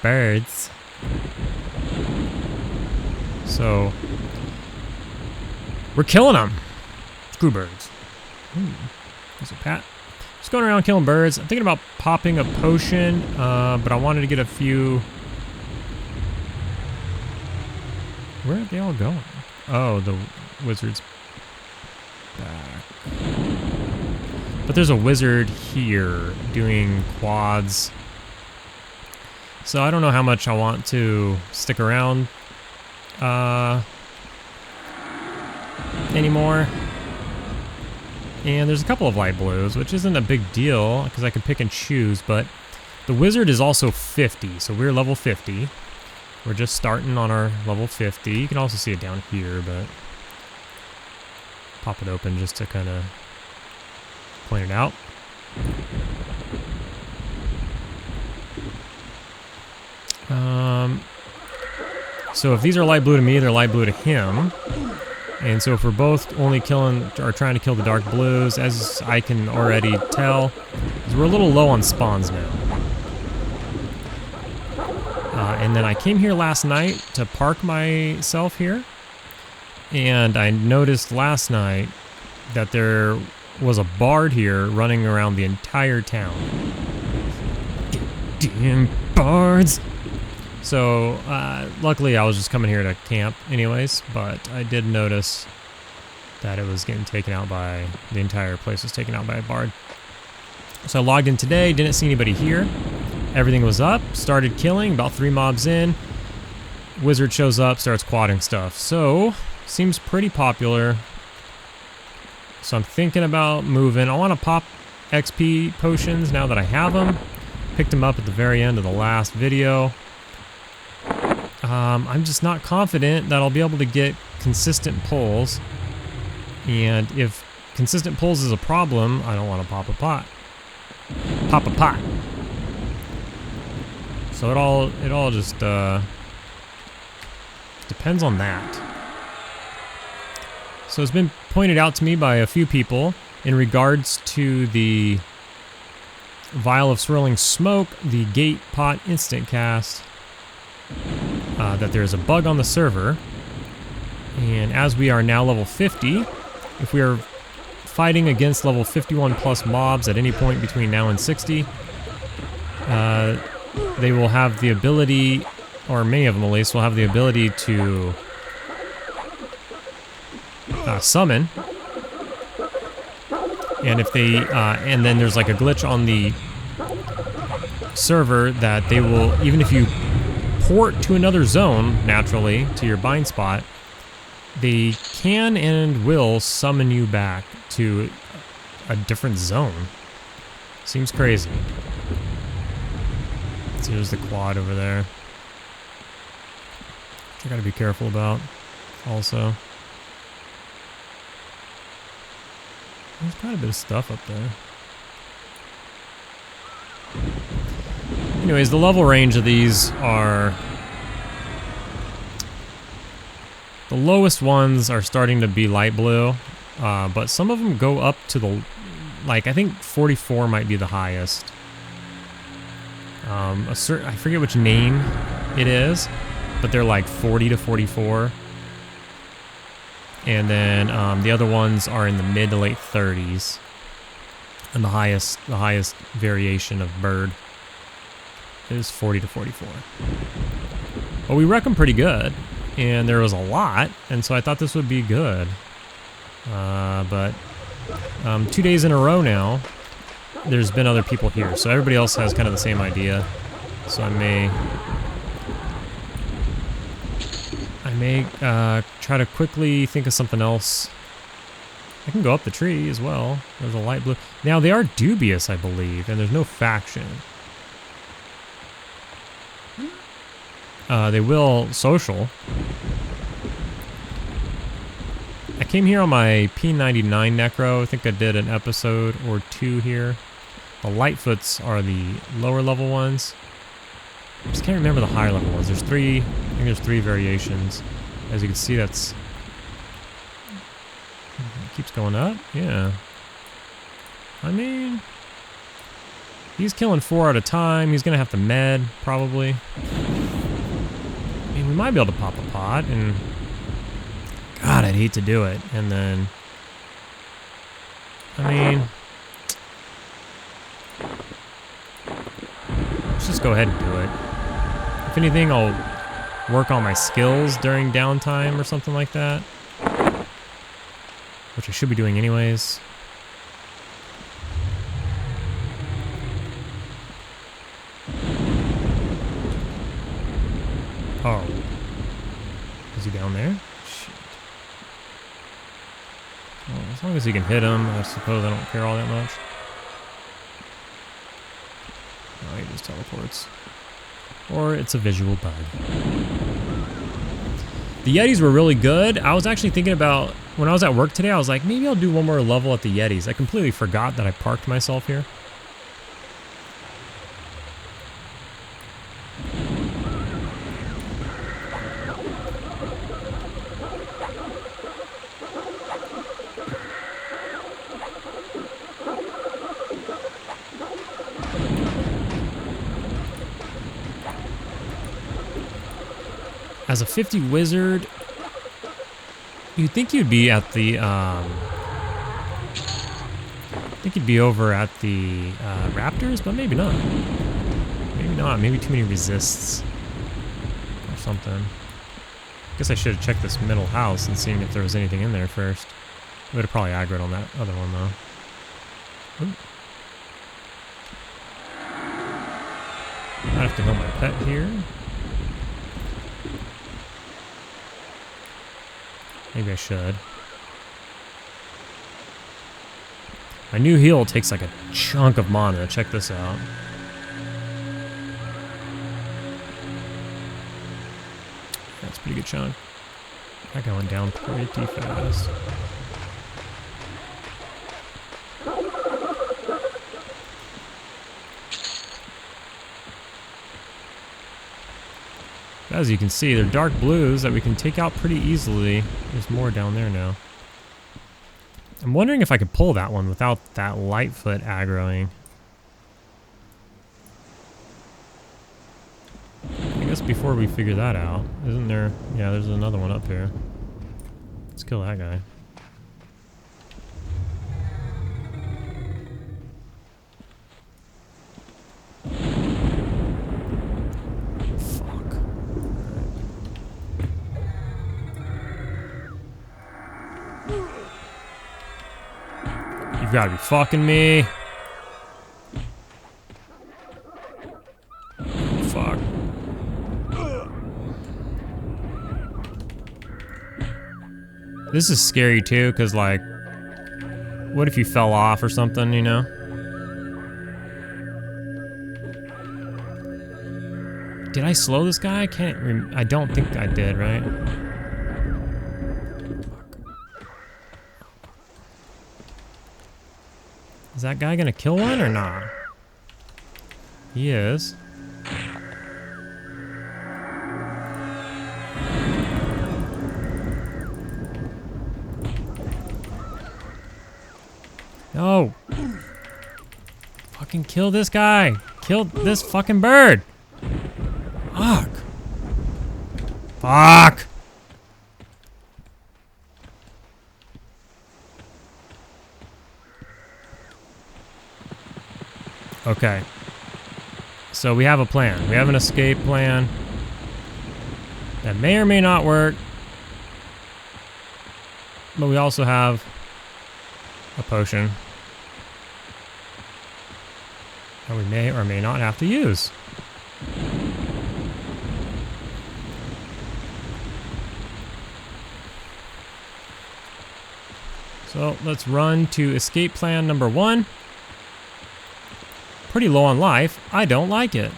A: birds. So we're killing them. Screw birds. There's a pat. Just going around killing birds. I'm thinking about popping a potion, but I wanted to get a few. Where are they all going? Oh, the wizard's back. But there's a wizard here doing quads. So I don't know how much I want to stick around anymore. And there's a couple of light blues, which isn't a big deal because I can pick and choose, but the wizard is also 50, so we're level 50. We're just starting on our level 50. You can also see it down here, but pop it open just to kind of point it out. So if these are light blue to me, they're light blue to him. And so if we're both only killing or trying to kill the dark blues, as I can already tell, we're a little low on spawns now. And then I came here last night to park myself here, and I noticed last night that there was a bard here running around the entire town. Damn bards! So, luckily I was just coming here to camp anyways, but I did notice that it was getting taken out by, the entire place was taken out by a bard. So I logged in today, didn't see anybody here. Everything was up, started killing, about 3 mobs in. Wizard shows up, starts quadding stuff. So, seems pretty popular. So I'm thinking about moving. I want to pop XP potions now that I have them. Picked them up at the very end of the last video. I'm just not confident that I'll be able to get consistent pulls. And if consistent pulls is a problem, I don't want to pop a pot. Pop a pot. So it all just depends on that. So it's been pointed out to me by a few people in regards to the Vial of Swirling Smoke, the Gate Pot Instant Cast, that there's a bug on the server. And as we are now level 50, if we are fighting against level 51 plus mobs at any point between now and 60, they will have the ability, or many of them at least, will have the ability to summon. And if they, and then there's like a glitch on the server that they will, even if you port to another zone, naturally, to your bind spot, they can and will summon you back to a different zone. Seems crazy. So there's the quad over there, which I gotta be careful about also. There's quite a bit of stuff up there. Anyways, the level range of these are The lowest ones are starting to be light blue, but some of them go up to the, like, I think 44 might be the highest. I forget which name it is, but they're like 40 to 44. And then the other ones are in the mid to late 30s. And the highest variation of bird is 40 to 44. But we wreck them pretty good, and there was a lot, and so I thought this would be good. But 2 days in a row now, there's been other people here, so everybody else has kind of the same idea. So I may try to quickly think of something else. I can go up the tree as well. There's a light blue. Now they are dubious, I believe, and there's no faction. They will social. I came here on my P99 Necro. I think I did an episode or 2 here. The Lightfoots are the lower level ones. I just can't remember the higher level ones. There's 3, I think there's 3 variations. As you can see, that's... It keeps going up? Yeah. I mean... He's killing 4 at a time. He's gonna have to med, probably. I mean, we might be able to pop a pot, and... God, I'd hate to do it. And then... I mean... Let's just go ahead and do it. If anything, I'll work on my skills during downtime or something like that. Which I should be doing anyways. Oh. Is he down there? Shit. Well, as long as he can hit him, I suppose I don't care all that much. Oh, he just teleports. Or it's a visual bug. The Yetis were really good. I was actually thinking about, when I was at work today, I was like, maybe I'll do one more level at the Yetis. I completely forgot that I parked myself here. As a 50 wizard, you'd think you'd be at the, I think you'd be over at the Raptors, but maybe not. Maybe not. Maybe too many resists or something. Guess I should have checked this middle house and seen if there was anything in there first. We would have probably aggroed on that other one, though. Ooh. Might have to heal my pet here. Maybe I should. My new heal takes like a chunk of mana. Check this out. That's a pretty good chunk. That guy went down pretty fast. As you can see, they're dark blues that we can take out pretty easily. There's more down there now. I'm wondering if I could pull that one without that Lightfoot aggroing. I guess before we figure that out, isn't there? Yeah, there's another one up here. Let's kill that guy. You gotta be fucking me. Fuck. This is scary too, because like, what if you fell off or something, you know? Did I slow this guy? I don't think I did, right? Is that guy gonna kill one or not? He is. No. Fucking kill this guy. Kill this fucking bird. Fuck. Fuck. Okay. So we have a plan. We have an escape plan that may or may not work. But we also have a potion that we may or may not have to use. So let's run to escape plan number 1. Pretty low on life. I don't like it.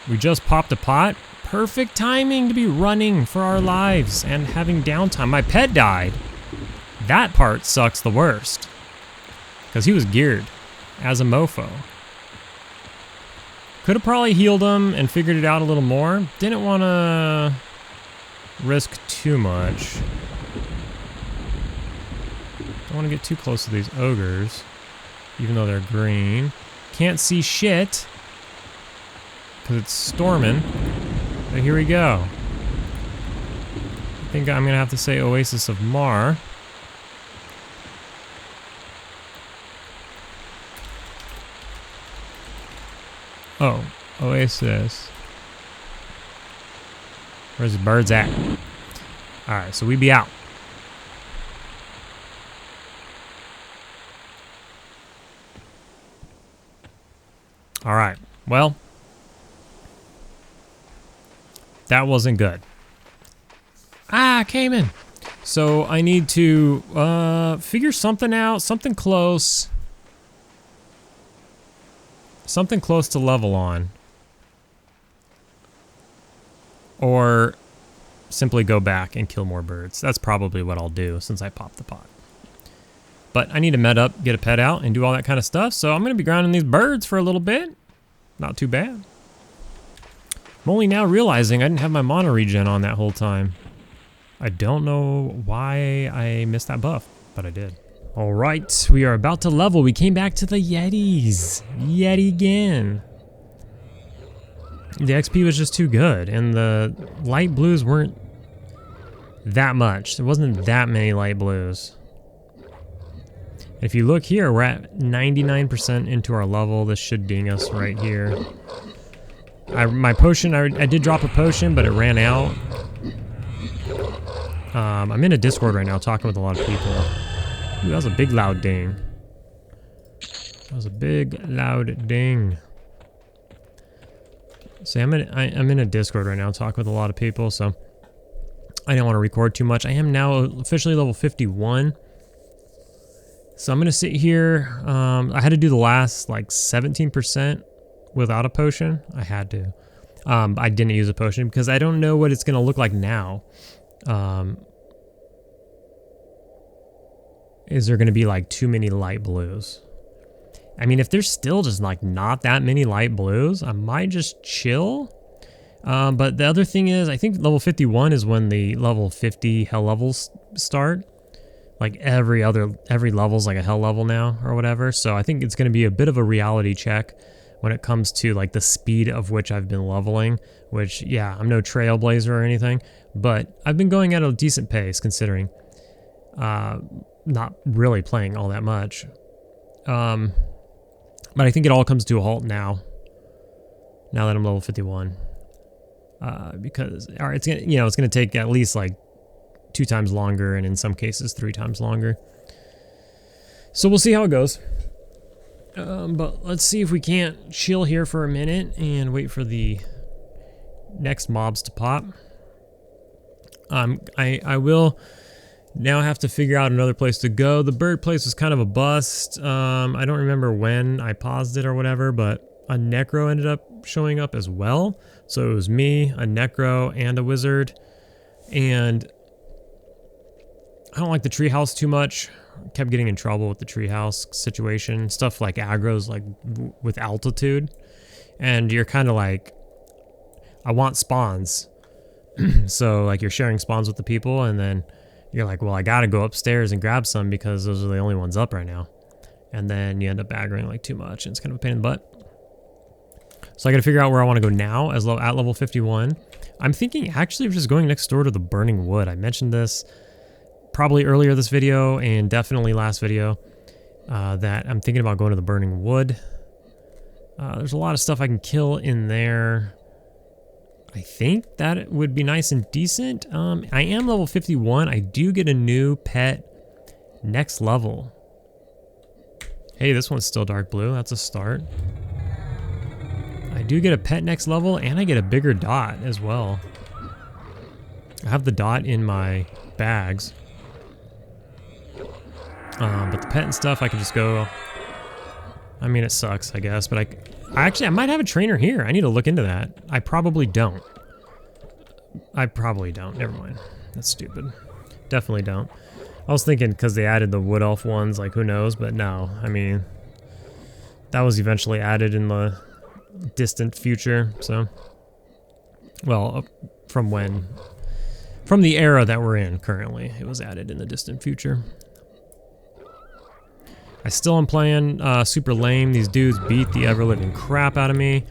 A: We just popped a pot. Perfect timing to be running for our lives and having downtime. My pet died. That part sucks the worst. Because he was geared as a mofo. Could have probably healed him and figured it out a little more. Didn't want to risk too much. Don't want to get too close to these ogres, even though they're green. Can't see shit because it's storming. But here we go. I think I'm gonna have to say Oasis of Mar. Oh, Oasis. Where's the birds at? Alright, so we be out. Alright, well. That wasn't good. Ah, came in. So I need to figure something out, something close. Something close to level on. Or simply go back and kill more birds. That's probably what I'll do since I popped the pot. But I need to med up, get a pet out, and do all that kind of stuff. So I'm going to be grounding these birds for a little bit. Not too bad. I'm only now realizing I didn't have my mono regen on that whole time. I don't know why I missed that buff, but I did. All right, we are about to level. We came back to the Yetis. Yet again. The XP was just too good, and the light blues weren't that much. There wasn't that many light blues. If you look here, we're at 99% into our level. This should ding us right here. My potion, I did drop a potion, but it ran out. I'm in a Discord right now talking with a lot of people. Ooh, that was a big loud ding. That was a big loud ding. See, I'm in a Discord right now talking with a lot of people, so I didn't want to record too much. I am now officially level 51. So I'm going to sit here. I had to do the last like 17% without a potion. I had to. I didn't use a potion because I don't know what it's going to look like now. Is there going to be like too many light blues? I mean, if there's still just like not that many light blues, I might just chill. But the other thing is, I think level 51 is when the level 50 hell levels start. Like every level's like a hell level now or whatever. So I think it's going to be a bit of a reality check when it comes to like the speed of which I've been leveling, which yeah, I'm no trailblazer or anything, but I've been going at a decent pace considering not really playing all that much. But I think it all comes to a halt now that I'm level 51. Because all right, it's gonna take at least like 2 times longer, and in some cases 3 times longer. So we'll see how it goes. But let's see if we can't chill here for a minute and wait for the next mobs to pop. I will now have to figure out another place to go. The bird place was kind of a bust. I don't remember when I paused it or whatever, but a necro ended up showing up as well. So it was me, a necro, and a wizard. And I don't like the treehouse too much. Kept getting in trouble with the treehouse situation. Stuff like aggro's like with altitude. And you're kind of like, I want spawns, So like you're sharing spawns with the people, and then you're like, well, I gotta go upstairs and grab some because those are the only ones up right now. And then you end up aggroing like too much, and it's kind of a pain in the butt. So I gotta figure out where I want to go now at level 51. I'm thinking actually of just going next door to the burning wood. I mentioned this probably earlier this video and definitely last video, that I'm thinking about going to the burning wood. There's a lot of stuff I can kill in there. I think that it would be nice and decent. I am level 51. I do get a new pet next level. Hey, this one's still dark blue. That's a start. I do get a pet next level, and I get a bigger dot as well. I have the dot in my bags. But the pet and stuff, I can just go... I mean, it sucks, I guess, but I might have a trainer here. I need to look into that. I probably don't. Never mind. That's stupid. Definitely don't. I was thinking because they added the wood elf ones, like who knows, but no. I mean, that was eventually added in the distant future, so. Well, from the era that we're in currently, it was added in the distant future. I still am playing super lame. These dudes beat the ever-living crap out of me.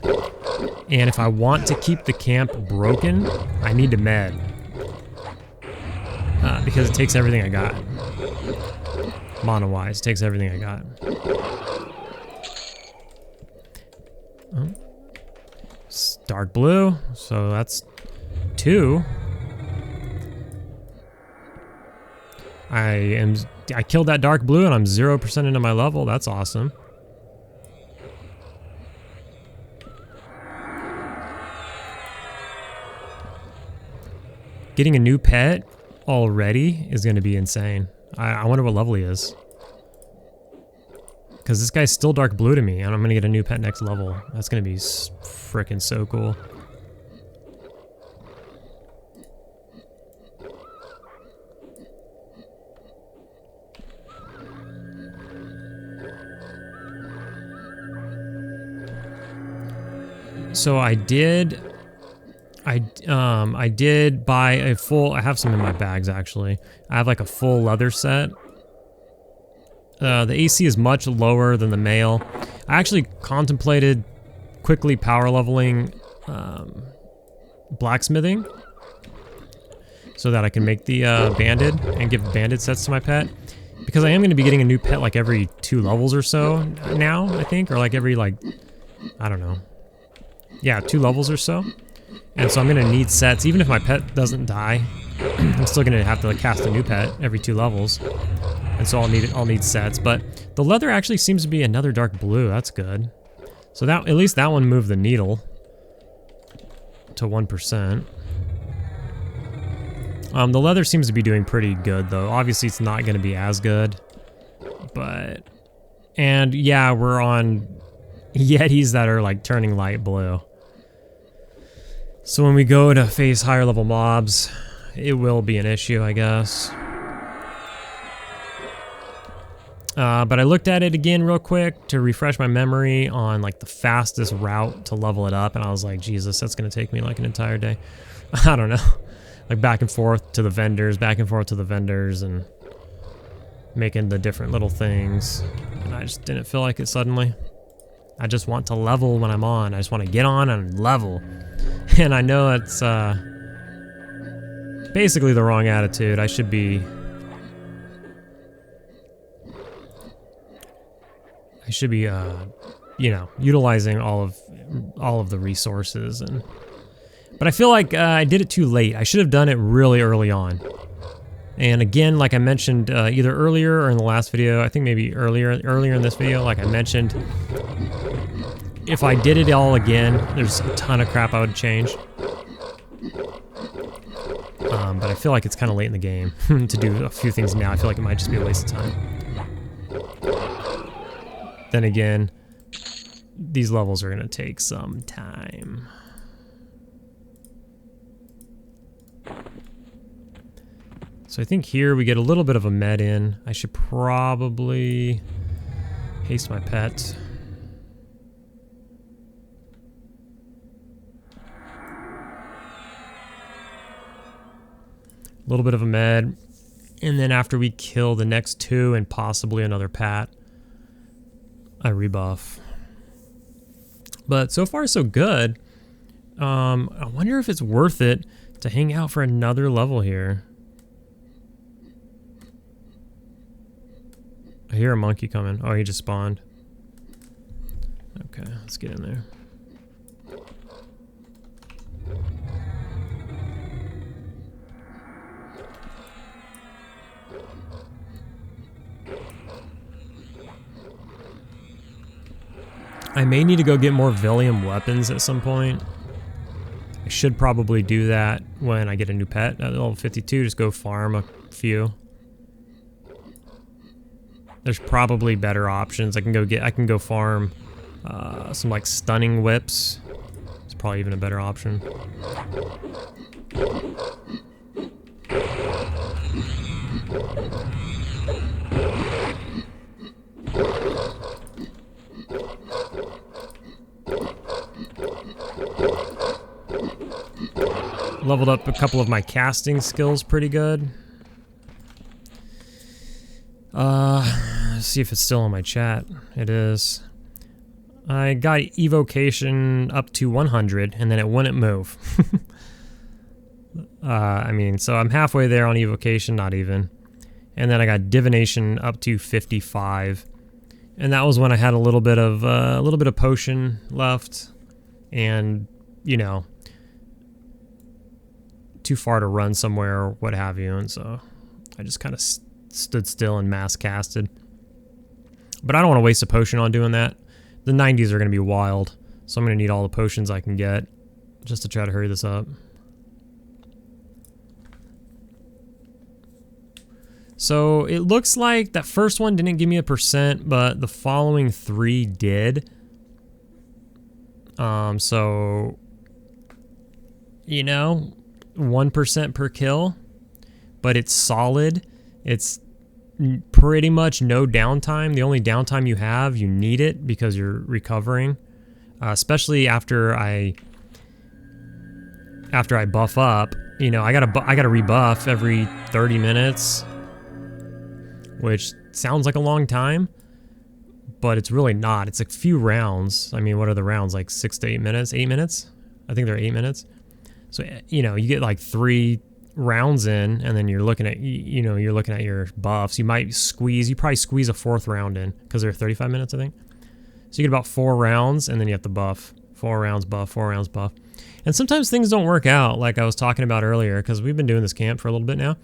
A: And if I want to keep the camp broken, I need to med. Because it takes everything I got. Mono-wise, it takes everything I got. Oh. It's dark blue, so that's 2. I killed that dark blue and I'm 0% into my level. That's awesome. Getting a new pet already is going to be insane. I wonder what level he is. Because this guy's still dark blue to me, and I'm going to get a new pet next level. That's going to be freaking so cool. So I did buy a full, I have some in my bags actually. I have like a full leather set. The AC is much lower than the male. I actually contemplated quickly power leveling blacksmithing so that I can make the banded and give banded sets to my pet. Because I am going to be getting a new pet like every 2 levels or so now, I think, or like every like, I don't know. Yeah, 2 levels or so. And so I'm going to need sets. Even if my pet doesn't die, I'm still going to have to like, cast a new pet every 2 levels. And so I'll need sets. But the leather actually seems to be another dark blue. That's good. So that at least that one moved the needle to 1%. The leather seems to be doing pretty good though. Obviously it's not going to be as good. But... And yeah, we're on Yetis that are like turning light blue. So when we go to face higher level mobs, it will be an issue, I guess. But I looked at it again real quick to refresh my memory on like the fastest route to level it up, and I was like, Jesus, that's gonna take me like an entire day. I don't know. Like back and forth to the vendors, and making the different little things. And I just didn't feel like it suddenly. I just want to level when I'm on. I just want to get on and level. And I know it's basically the wrong attitude. I should be you know, utilizing all of the resources, but I feel like I did it too late. I should have done it really early on. And again, like I mentioned either earlier or in the last video, I think maybe earlier in this video, like I mentioned, if I did it all again, there's a ton of crap I would change. But I feel like it's kind of late in the game to do a few things now. I feel like it might just be a waste of time. Then again, these levels are going to take some time. So I think here we get a little bit of a med in. I should probably haste my pet. A little bit of a med. And then after we kill the next 2 and possibly another pat, I rebuff. But so far so good. I wonder if it's worth it to hang out for another level here. I hear a monkey coming. Oh, he just spawned. Okay, let's get in there. I may need to go get more Villium weapons at some point. I should probably do that when I get a new pet at level 52. Just go farm a few. There's probably better options. I can go farm some like stunning whips. It's probably even a better option. Leveled up a couple of my casting skills pretty good. Let's see if it's still on my chat. It is. I got evocation up to 100 and then it wouldn't move. I mean, so I'm halfway there on evocation, not even. And then I got divination up to 55. And that was when I had a little bit of potion left and, you know, too far to run somewhere or what have you, and so I just kind of stood still and mass casted. But I don't want to waste a potion on doing that. The 90s are going to be wild, so I'm going to need all the potions I can get just to try to hurry this up. So it looks like that first one didn't give me a percent, but the following 3 did. So, you know, 1% per kill, but it's solid. It's pretty much no downtime. The only downtime you have, you need it because you're recovering, especially after I buff up. You know, I gotta rebuff every 30 minutes, which sounds like a long time, but it's really not. It's a few rounds. I mean, what are the rounds? Like 6 to 8 minutes? 8 minutes? I think they're 8 minutes. So, you know, you get like 3 rounds in, and then you're looking at, you know, you're looking at your buffs. You probably squeeze a 4th round in, because they're 35 minutes, I think. So you get about 4 rounds, and then you have to buff. 4 rounds buff, 4 rounds buff. And sometimes things don't work out, like I was talking about earlier, because we've been doing this camp for a little bit now.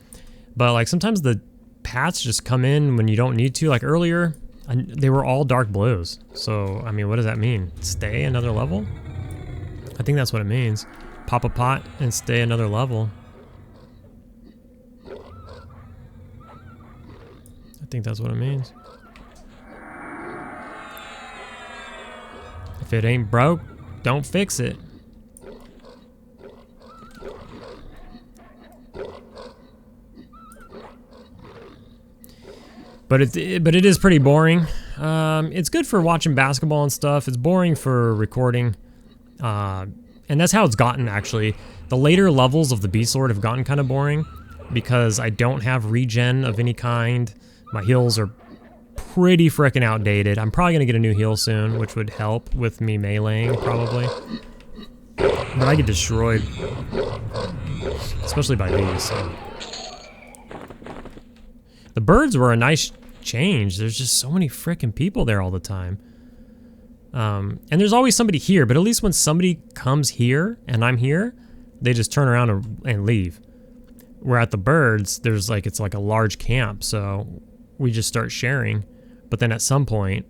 A: But like sometimes the pats just come in when you don't need to. Like earlier, they were all dark blues. So, I mean, what does that mean? Stay another level? I think that's what it means. Pop a pot and stay another level. I think that's what it means. If it ain't broke, don't fix it. But it is pretty boring. It's good for watching basketball and stuff. It's boring for recording. And that's how it's gotten, actually. The later levels of the Beastlord have gotten kind of boring because I don't have regen of any kind. My heals are pretty frickin' outdated. I'm probably going to get a new heal soon, which would help with me meleeing, probably. But I get destroyed. Especially by these. So. The birds were a nice change. There's just so many frickin' people there all the time. And there's always somebody here, but at least when somebody comes here and I'm here, they just turn around and leave. Where at the birds, there's like, it's like a large camp, so we just start sharing. But then at some point,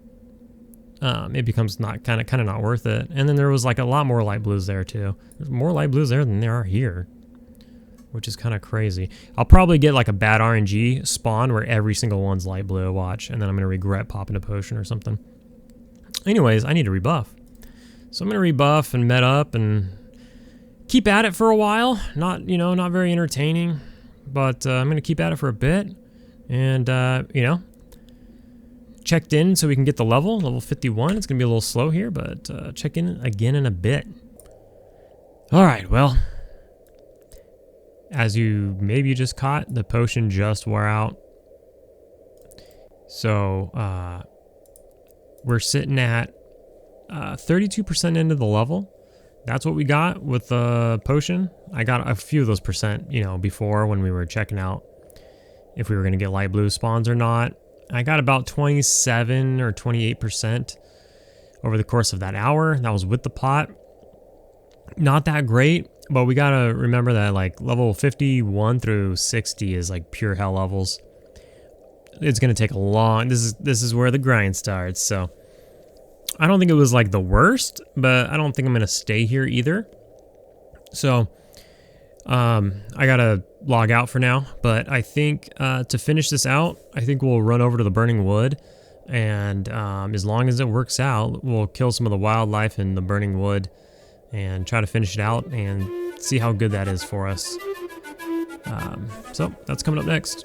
A: it becomes not kind of not worth it. And then there was like a lot more light blues there too. There's more light blues there than there are here, which is kind of crazy. I'll probably get like a bad RNG spawn where every single one's light blue, watch, and then I'm gonna regret popping a potion or something. Anyways, I need to rebuff. So I'm gonna rebuff and med up and keep at it for a while. Not, you know, not very entertaining, but I'm gonna keep at it for a bit. And, you know, checked in so we can get the level 51. It's gonna be a little slow here, but check in again in a bit. All right, well, as you maybe just caught, the potion just wore out. So we're sitting at 32% into the level. That's what we got with the potion. I got a few of those percent, you know, before when we were checking out if we were going to get light blue spawns or not. I got about 27 or 28% over the course of that hour. That was with the pot. Not that great, but we got to remember that like level 51 through 60 is like pure hell levels. It's going to take a long, this is where the grind starts. So I don't think it was like the worst, but I don't think I'm going to stay here either. So I got to log out for now, but I think to finish this out, I think we'll run over to the burning wood, and as long as it works out, we'll kill some of the wildlife in the burning wood and try to finish it out and see how good that is for us. So that's coming up next.